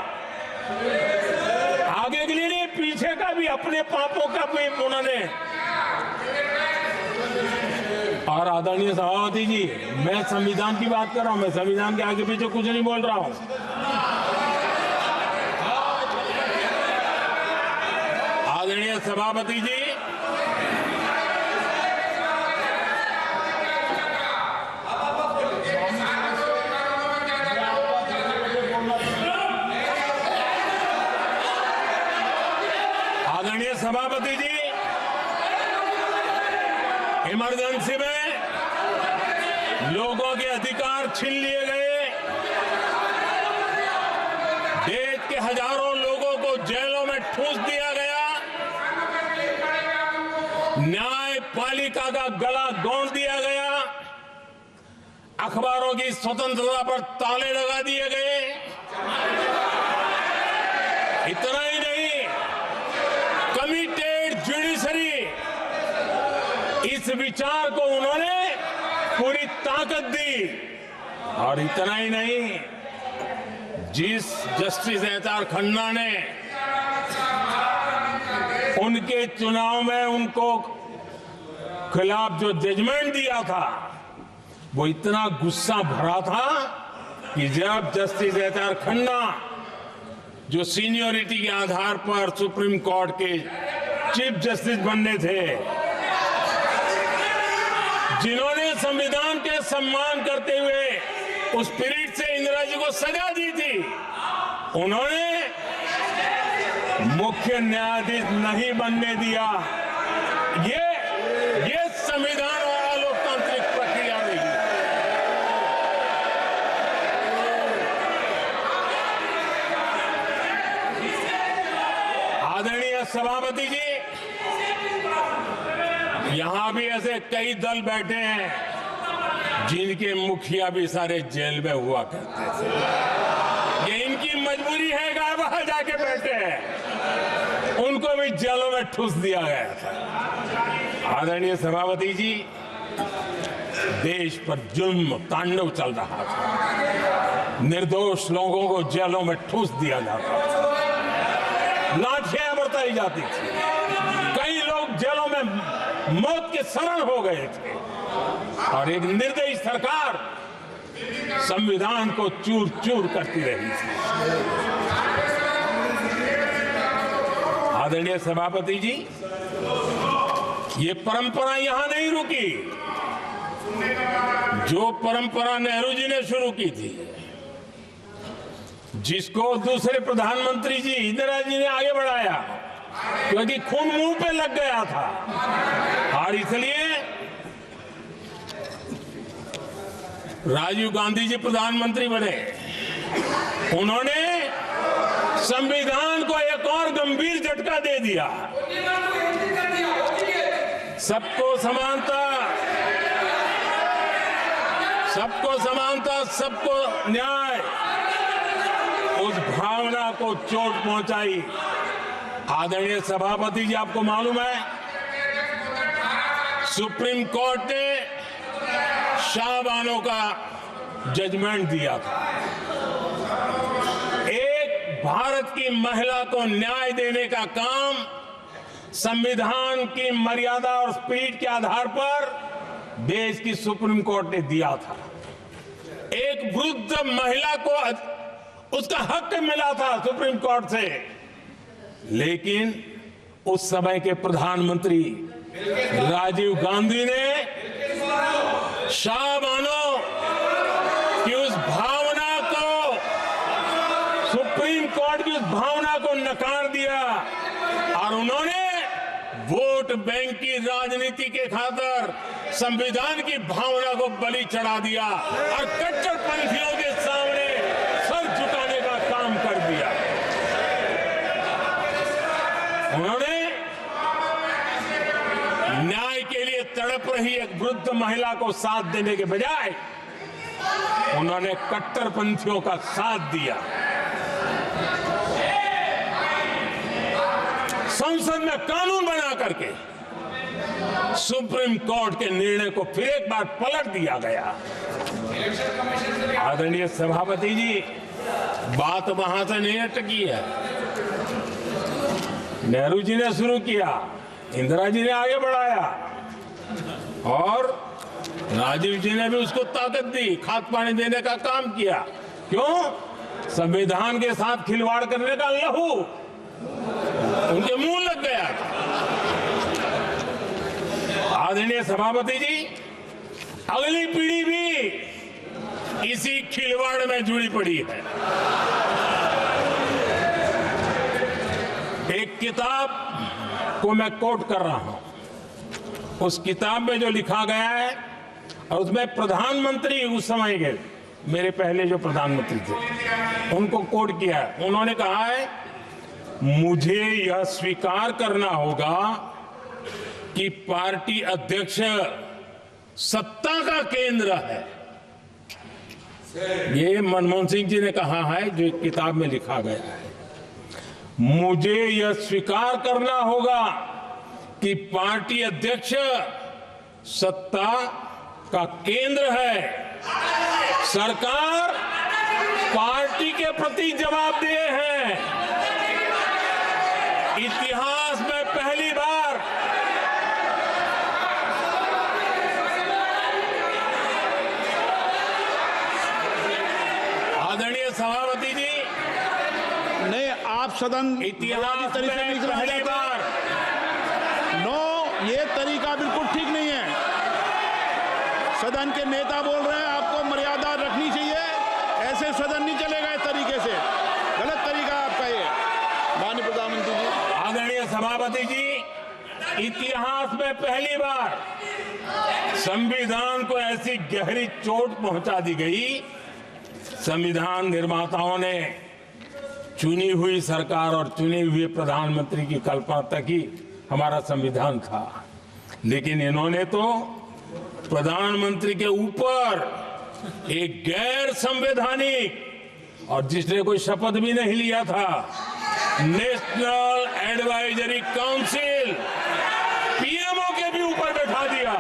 आगे के लिए नहीं, पीछे का भी, अपने पापों का भी उन्होंने। और आदरणीय सभापति जी, मैं संविधान की बात कर रहा हूं, मैं संविधान के आगे पीछे कुछ नहीं बोल रहा हूं। आदरणीय सभापति जी, आदरणीय सभापति जी, इमरजेंसी में लोगों के अधिकार छीन लिए गए, देश के हजारों लोगों को जेलों में ठूंस दिया गया, न्यायपालिका का गला घोंट दिया गया, अखबारों की स्वतंत्रता पर ताले लगा दिए गए। इतना ही नहीं, कमिटेड जुडिशरी, इस विचार को उन्होंने पूरी ताकत दी। और इतना ही नहीं, जिस जस्टिस एच.आर. खन्ना ने उनके चुनाव में उनको खिलाफ जो जजमेंट दिया था, वो इतना गुस्सा भरा था कि जब जस्टिस एच.आर. खन्ना, जो सीनियरिटी के आधार पर सुप्रीम कोर्ट के चीफ जस्टिस बनने थे, जिन्होंने संविधान के सम्मान करते हुए उस पीरियड से इंदिरा जी को सजा दी थी, उन्होंने मुख्य न्यायाधीश नहीं बनने दिया। ये संविधान और लोकतांत्रिक प्रक्रिया नहीं। आदरणीय सभापति जी, यहां भी ऐसे कई दल बैठे हैं जिनके मुखिया भी सारे जेल में हुआ करते थे। ये इनकी मजबूरी है कि वहां जाके बैठे हैं, उनको भी जेलों में ठूस दिया गया था। आदरणीय सभापति जी, देश पर जुल्म तांडव चल रहा था, निर्दोष लोगों को जेलों में ठूस दिया जाता था, लाठियां बरताई जाती थी, कई लोग जेलों में मौत के शरण हो गए थे, और एक निर्दयी सरकार संविधान को चूर चूर करती रही थी। आदरणीय सभापति जी, ये परंपरा यहां नहीं रुकी। जो परंपरा नेहरू जी ने शुरू की थी, जिसको दूसरे प्रधानमंत्री जी इंदिरा जी ने आगे बढ़ाया, क्योंकि खून मुंह पे लग गया था, और इसलिए राजीव गांधी जी प्रधानमंत्री बने। उन्होंने संविधान को एक और गंभीर झटका दे दिया। सबको समानता, सबको समानता, सबको न्याय, उस भावना को चोट पहुंचाई। आदरणीय सभापति जी, आपको मालूम है, सुप्रीम कोर्ट ने शाहबानो का जजमेंट दिया था। एक भारत की महिला को न्याय देने का काम संविधान की मर्यादा और स्पीड के आधार पर देश की सुप्रीम कोर्ट ने दिया था। एक वृद्ध महिला को उसका हक मिला था सुप्रीम कोर्ट से, लेकिन उस समय के प्रधानमंत्री राजीव गांधी ने शाहबानो की उस भावना को, सुप्रीम कोर्ट की उस भावना को नकार दिया, और उन्होंने वोट बैंक की राजनीति के खातिर संविधान की भावना को बलि चढ़ा दिया और कट्टरपंथियों के सामने सर झुकाने का काम कर दिया। उन्होंने न्याय के लिए तड़प रही एक वृद्ध महिला को साथ देने के बजाय उन्होंने कट्टरपंथियों का साथ दिया। संसद में कानून बना करके सुप्रीम कोर्ट के निर्णय को फिर एक बार पलट दिया गया। आदरणीय सभापति जी, बात वहां से नहीं अटकी है। नेहरू जी ने शुरू किया, इंदिरा जी ने आगे बढ़ाया और राजीव जी ने भी उसको ताकत दी, खाद पानी देने का काम किया। क्यों? संविधान के साथ खिलवाड़ करने का लहू उनके मुंह लग गया था। आदरणीय सभापति जी, अगली पीढ़ी भी इसी खिलवाड़ में जुड़ी पड़ी है। एक किताब को मैं कोट कर रहा हूं। उस किताब में जो लिखा गया है और उसमें प्रधानमंत्री उस समय के मेरे पहले जो प्रधानमंत्री थे उनको कोट किया है। उन्होंने कहा है, मुझे यह स्वीकार करना होगा कि पार्टी अध्यक्ष सत्ता का केंद्र है। ये मनमोहन सिंह जी ने कहा है, जो किताब में लिखा गया है। मुझे यह स्वीकार करना होगा कि पार्टी अध्यक्ष सत्ता का केंद्र है। सरकार पार्टी के प्रति जवाबदेह है। इतिहास में पहली बार आदरणीय सभापति जी, नहीं, आप सदन इतिहास में पहली बार ये तरीका बिल्कुल ठीक नहीं है। सदन के नेता बोल रहे हैं, आपको मर्यादा रखनी चाहिए। ऐसे सदन नहीं चलेगा इस तरीके से, गलत तरीका आपका ये। माननीय प्रधानमंत्री जी, आदरणीय सभापति जी, इतिहास में पहली बार संविधान को ऐसी गहरी चोट पहुंचा दी गई। संविधान निर्माताओं ने चुनी हुई सरकार और चुने हुए प्रधानमंत्री की कल्पना तक ही हमारा संविधान था, लेकिन इन्होंने तो प्रधानमंत्री के ऊपर एक गैर संवैधानिक और जिसने कोई शपथ भी नहीं लिया था, नेशनल एडवाइजरी काउंसिल पीएमओ के भी ऊपर बैठा दिया।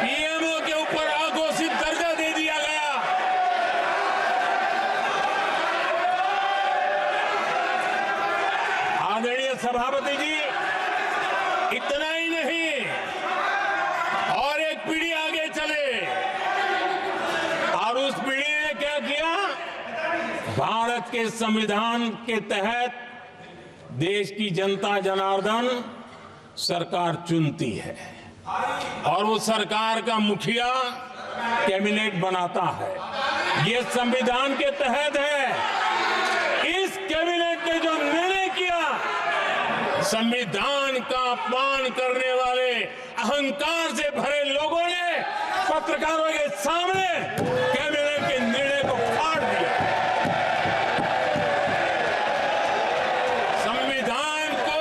पीएमओ के ऊपर अघोषित दर्जा दे दिया गया। आदरणीय सभापति जी, इतना ही नहीं, और एक पीढ़ी आगे चले और उस पीढ़ी ने क्या किया? भारत के संविधान के तहत देश की जनता जनार्दन सरकार चुनती है और वो सरकार का मुखिया कैबिनेट बनाता है। ये संविधान के तहत है। इस कैबिनेट ने जो निर्णय किया, संविधान का अपमान करने वाले अहंकार से भरे लोगों ने पत्रकारों के सामने कैबिनेट के निर्णय को फाड़ दिया। संविधान को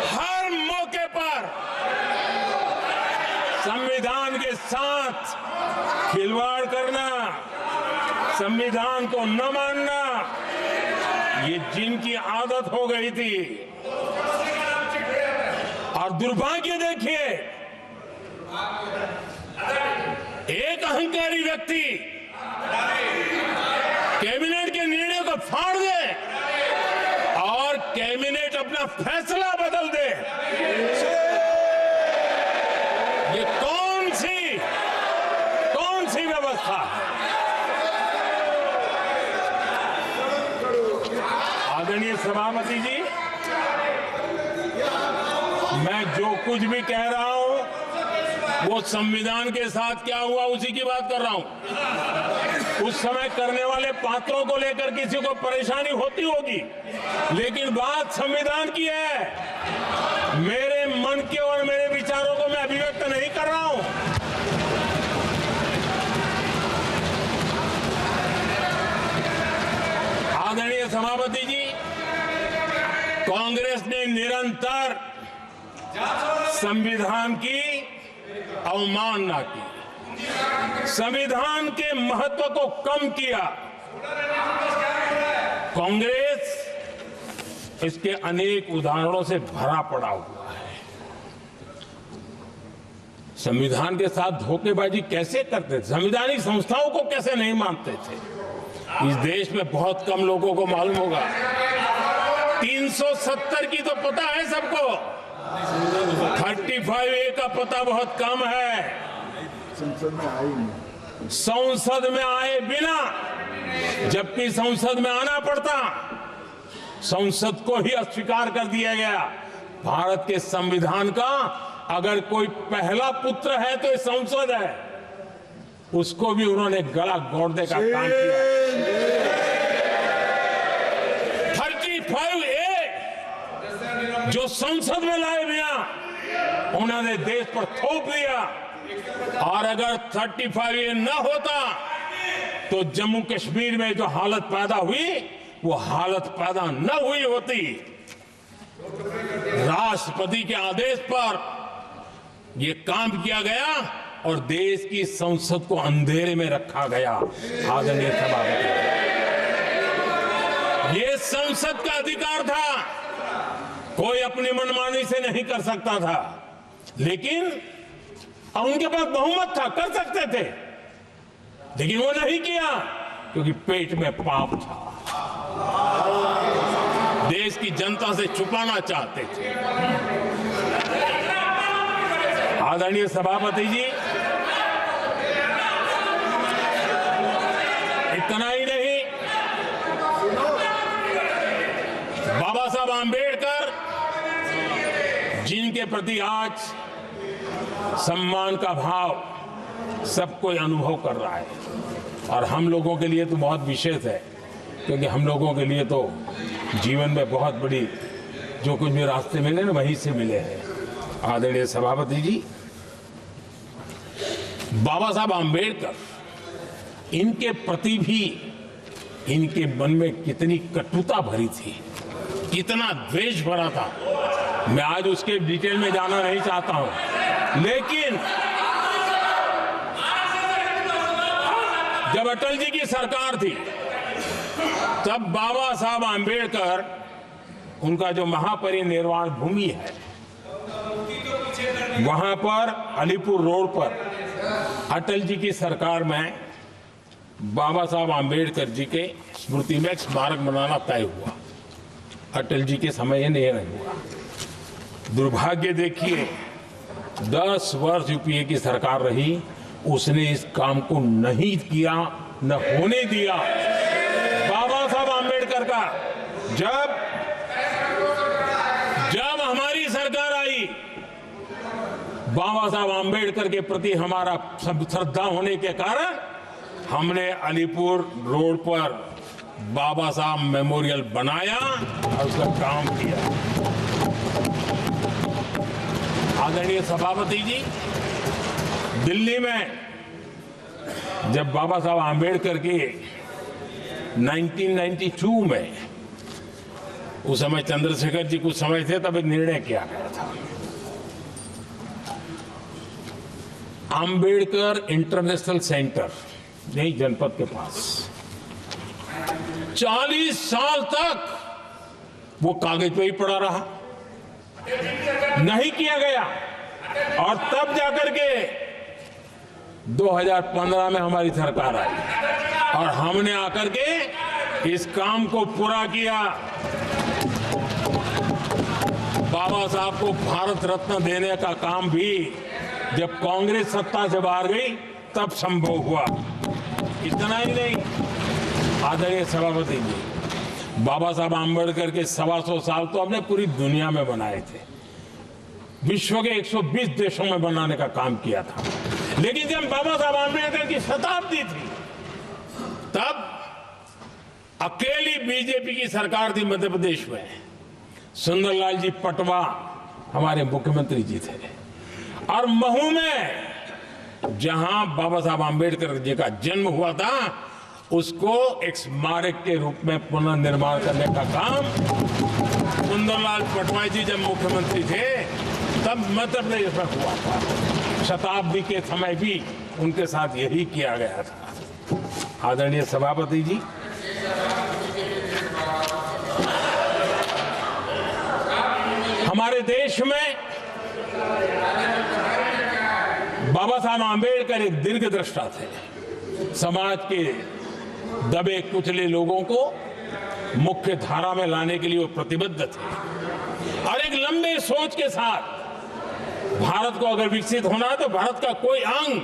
हर मौके पर संविधान के साथ खिलवाड़ करना, संविधान को न मानना, ये जिनकी आदत हो गई थी। और दुर्भाग्य देखिए, एक अहंकारी व्यक्ति कैबिनेट के निर्णय को फाड़ दे और कैबिनेट अपना फैसला बदल दे। ये कौन सी व्यवस्था है? आदरणीय सभापति जी, मैं जो कुछ भी कह रहा हूं वो संविधान के साथ क्या हुआ उसी की बात कर रहा हूं। उस समय करने वाले पात्रों को लेकर किसी को परेशानी होती होगी, लेकिन बात संविधान की है। मेरे मन के और मेरे विचारों को मैं अभिव्यक्त नहीं कर रहा हूं। आदरणीय सभापति जी, कांग्रेस ने निरंतर संविधान की अवमानना की, संविधान के महत्व को कम किया। कांग्रेस इसके अनेक उदाहरणों से भरा पड़ा हुआ है। संविधान के साथ धोखेबाजी कैसे करते थे, संवैधानिक संस्थाओं को कैसे नहीं मानते थे, इस देश में बहुत कम लोगों को मालूम होगा। 370 की तो पता है सबको, 35A का पता बहुत कम है। संसद में आए बिना, जबकि संसद में आना पड़ता, संसद को ही अस्वीकार कर दिया गया। भारत के संविधान का अगर कोई पहला पुत्र है तो ये संसद है, उसको भी उन्होंने गला घोटने का काम किया। 35A जो संसद में लाए बिना उन्होंने देश पर थोप दिया, और अगर 35A न होता तो जम्मू कश्मीर में जो हालत पैदा हुई वो हालत पैदा न हुई होती। राष्ट्रपति के आदेश पर यह काम किया गया और देश की संसद को अंधेरे में रखा गया। आदरणीय सभापति, ये संसद का अधिकार था, कोई अपनी मनमानी से नहीं कर सकता था, लेकिन और उनके पास बहुमत था, कर सकते थे, लेकिन वो नहीं किया क्योंकि पेट में पाप था, देश की जनता से छुपाना चाहते थे। आदरणीय सभापति जी, इतना ही नहीं, बाबा साहब आंबेडकर जिनके प्रति आज सम्मान का भाव सब कोई अनुभव कर रहा है, और हम लोगों के लिए तो बहुत विशेष है, क्योंकि हम लोगों के लिए तो जीवन में बहुत बड़ी जो कुछ भी रास्ते मिले ना वहीं से मिले हैं। आदरणीय सभापति जी, बाबा साहब आंबेडकर, इनके प्रति भी इनके मन में कितनी कटुता भरी थी, कितना द्वेष भरा था, मैं आज उसके डिटेल में जाना नहीं चाहता हूं, लेकिन जब अटल जी की सरकार थी तब बाबा साहब आंबेडकर, उनका जो महापरिनिर्वाण भूमि है वहां पर अलीपुर रोड पर अटल जी की सरकार में बाबा साहब आंबेडकर जी के स्मृति में एक स्मारक बनाना तय हुआ। अटल जी के समय ये नहीं हुआ। दुर्भाग्य देखिए, 10 वर्ष यूपीए की सरकार रही, उसने इस काम को नहीं किया, न होने दिया। बाबा साहब आंबेडकर का जब हमारी सरकार आई, बाबा साहब आंबेडकर के प्रति हमारा श्रद्धा होने के कारण हमने अलीपुर रोड पर बाबा साहब मेमोरियल बनाया और उसका काम किया। आदरणीय सभापति जी, दिल्ली में जब बाबा साहब आंबेडकर के 1992 में, उस समय चंद्रशेखर जी कुछ समय थे, तब एक निर्णय किया गया था, आंबेडकर इंटरनेशनल सेंटर यही जनपद के पास 40 साल तक वो कागज पे ही पड़ा रहा, नहीं किया गया। और तब जाकर के 2015 में हमारी सरकार आई और हमने आकर के इस काम को पूरा किया। बाबा साहब को भारत रत्न देने का काम भी जब कांग्रेस सत्ता से बाहर गई तब संभव हुआ। इतना ही नहीं, आदरणीय सभापति जी, बाबा साहब आंबेडकर के 125 साल तो हमने पूरी दुनिया में बनाए थे। विश्व के 120 देशों में बनाने का काम किया था। लेकिन जब बाबा साहब आंबेडकर की शताब्दी थी, तब अकेली बीजेपी की सरकार थी मध्य प्रदेश में। सुंदरलाल जी पटवा हमारे मुख्यमंत्री जी थे, और महू में जहां बाबा साहब आंबेडकर जी का जन्म हुआ था, उसको एक स्मारक के रूप में पुनर्निर्माण करने का काम सुंदरलाल पटवाई जी जब मुख्यमंत्री थे तब मध्य प्रदेश में हुआ था। शताब्दी के समय भी उनके साथ यही किया गया था। आदरणीय सभापति जी, हमारे देश में बाबा साहब आंबेडकर एक दीर्घदृष्टा थे। समाज के दबे कुचले लोगों को मुख्य धारा में लाने के लिए वो प्रतिबद्ध थे, और एक लंबे सोच के साथ भारत को अगर विकसित होना है तो भारत का कोई अंग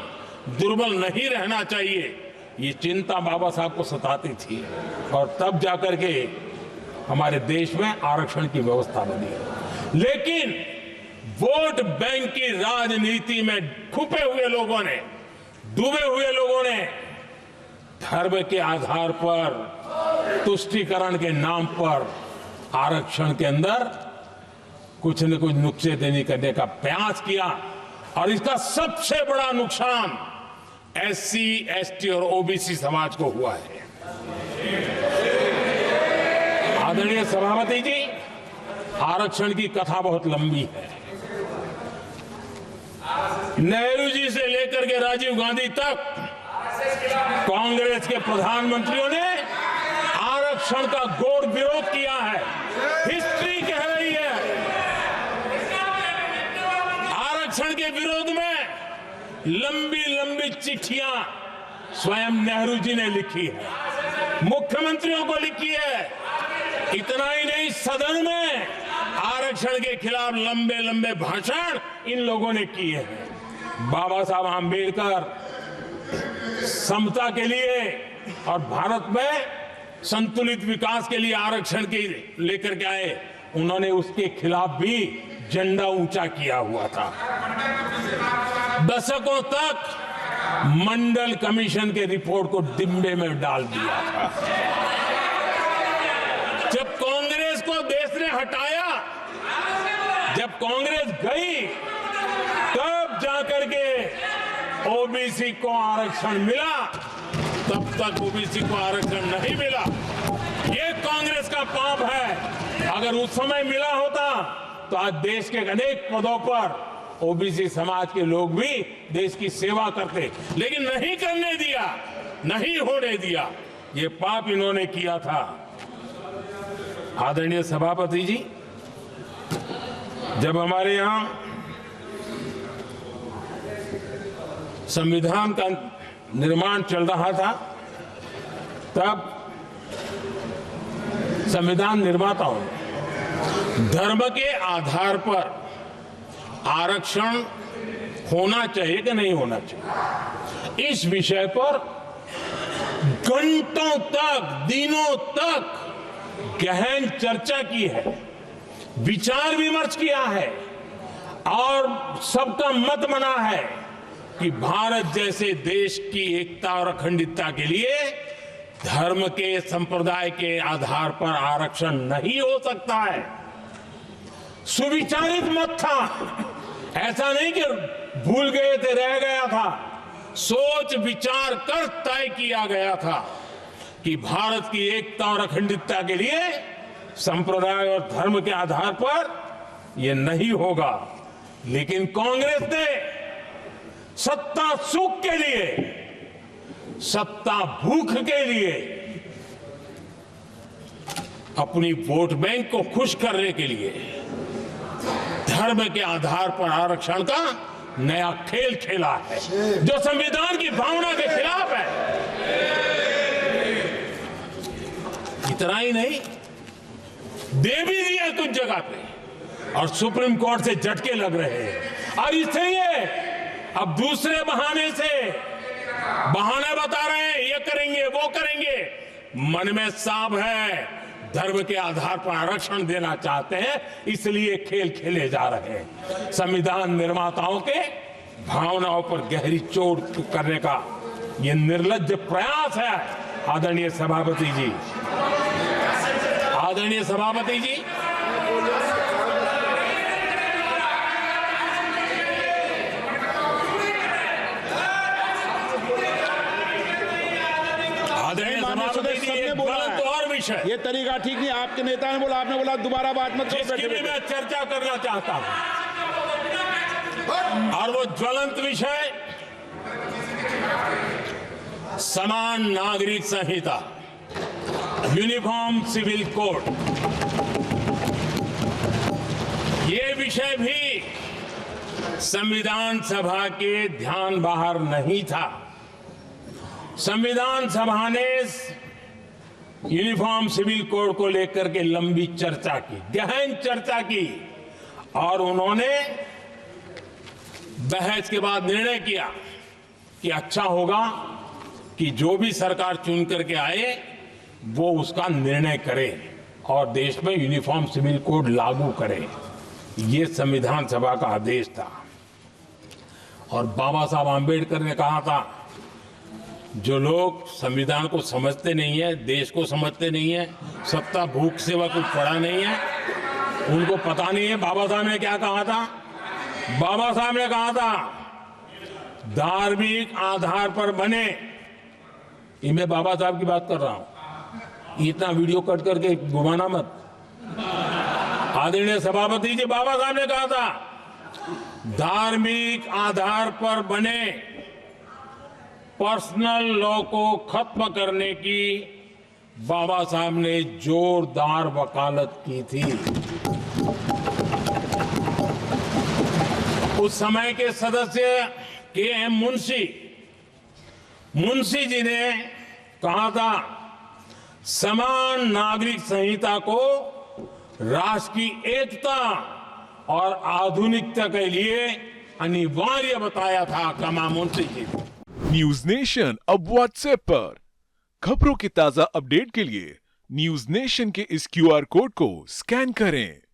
दुर्बल नहीं रहना चाहिए, ये चिंता बाबा साहब को सताती थी। और तब जाकर के हमारे देश में आरक्षण की व्यवस्था बनी। लेकिन वोट बैंक की राजनीति में छुपे हुए लोगों ने, डूबे हुए लोगों ने धर्म के आधार पर, तुष्टीकरण के नाम पर आरक्षण के अंदर कुछ न कुछ नुक्सेदनी करने का प्रयास किया, और इसका सबसे बड़ा नुकसान एससी, एसटी और ओबीसी समाज को हुआ है। आदरणीय सभापति जी, आरक्षण की कथा बहुत लंबी है। नेहरू जी से लेकर के राजीव गांधी तक कांग्रेस के प्रधानमंत्रियों ने आरक्षण का घोर विरोध किया है। हिस्ट्री कह रही है, आरक्षण के विरोध में लंबी लंबी चिट्ठियां स्वयं नेहरू जी ने लिखी है, मुख्यमंत्रियों को लिखी है। इतना ही नहीं, सदन में आरक्षण के खिलाफ लंबे लंबे भाषण इन लोगों ने किए हैं। बाबा साहब आंबेडकर समता के लिए और भारत में संतुलित विकास के लिए आरक्षण के लेकर के आए। उन्होंने उसके खिलाफ भी झंडा ऊंचा किया हुआ था। दशकों तक मंडल कमीशन के रिपोर्ट को डिब्बे में डाल दिया था। जब कांग्रेस को देश ने हटाया, जब कांग्रेस गई, तब जाकर के ओबीसी को आरक्षण मिला। तब तक ओबीसी को आरक्षण नहीं मिला। ये कांग्रेस का पाप है। अगर उस समय मिला होता तो आज देश के अनेक पदों पर ओबीसी समाज के लोग भी देश की सेवा करते, लेकिन नहीं करने दिया, नहीं होने दिया। ये पाप इन्होंने किया था। आदरणीय सभापति जी, जब हमारे यहां संविधान का निर्माण चल रहा था, तब संविधान निर्माताओं ने धर्म के आधार पर आरक्षण होना चाहिए कि नहीं होना चाहिए, इस विषय पर घंटों तक, दिनों तक गहन चर्चा की है, विचार विमर्श किया है, और सबका मत बना है कि भारत जैसे देश की एकता और अखंडता के लिए धर्म के, संप्रदाय के आधार पर आरक्षण नहीं हो सकता है। सुविचारित मत था, ऐसा नहीं कि भूल गए थे, रह गया था। सोच विचार कर तय किया गया था कि भारत की एकता और अखंडता के लिए संप्रदाय और धर्म के आधार पर यह नहीं होगा। लेकिन कांग्रेस ने सत्ता सुख के लिए, सत्ता भूख के लिए, अपनी वोट बैंक को खुश करने के लिए धर्म के आधार पर आरक्षण का नया खेल खेला है, जो संविधान की भावना के खिलाफ है। इतना ही नहीं, दे भी दिया कुछ जगह पे, और सुप्रीम कोर्ट से झटके लग रहे हैं। और इसलिए अब दूसरे बहाने से बहाने बता रहे हैं, ये करेंगे वो करेंगे। मन में साफ है, धर्म के आधार पर आरक्षण देना चाहते हैं, इसलिए खेल खेले जा रहे हैं। संविधान निर्माताओं के भावनाओं पर गहरी चोट करने का ये निर्लज्ज प्रयास है। आदरणीय सभापति जी, आदरणीय सभापति जी, आदरणीय सभापति जी, एक गलत और विषय, ये तरीका ठीक नहीं। आपके नेता ने बोला, आपने बोला दोबारा बात मत करो। जिसकी भी मैं चर्चा करना चाहता हूं, और वो ज्वलंत विषय समान नागरिक संहिता, यूनिफॉर्म सिविल कोड। ये विषय भी संविधान सभा के ध्यान बाहर नहीं था। संविधान सभा ने यूनिफॉर्म सिविल कोड को लेकर के लंबी चर्चा की, गहन चर्चा की, और उन्होंने बहस के बाद निर्णय किया कि अच्छा होगा कि जो भी सरकार चुन करके आए वो उसका निर्णय करे और देश में यूनिफॉर्म सिविल कोड लागू करे। ये संविधान सभा का आदेश था। और बाबा साहब आंबेडकर ने कहा था, जो लोग संविधान को समझते नहीं है, देश को समझते नहीं है, सत्ता भूख सेवा कुछ पढ़ा नहीं है, उनको पता नहीं है बाबा साहब ने क्या कहा था। बाबा साहब ने कहा था, धार्मिक आधार पर बने, ये मैं बाबा साहब की बात कर रहा हूं, इतना वीडियो कट करके घुमाना मत। आदरणीय सभापति जी, बाबा साहब ने कहा था, धार्मिक आधार पर बने पर्सनल लॉ को खत्म करने की बाबा साहब ने जोरदार वकालत की थी। उस समय के सदस्य के.एम. मुंशी जी ने कहा था, समान नागरिक संहिता को राष्ट्र की एकता और आधुनिकता के लिए अनिवार्य बताया था। कमा मुंशी जी। न्यूज नेशन अब व्हाट्सएप पर खबरों की ताजा अपडेट के लिए न्यूज नेशन के इस QR कोड को स्कैन करें।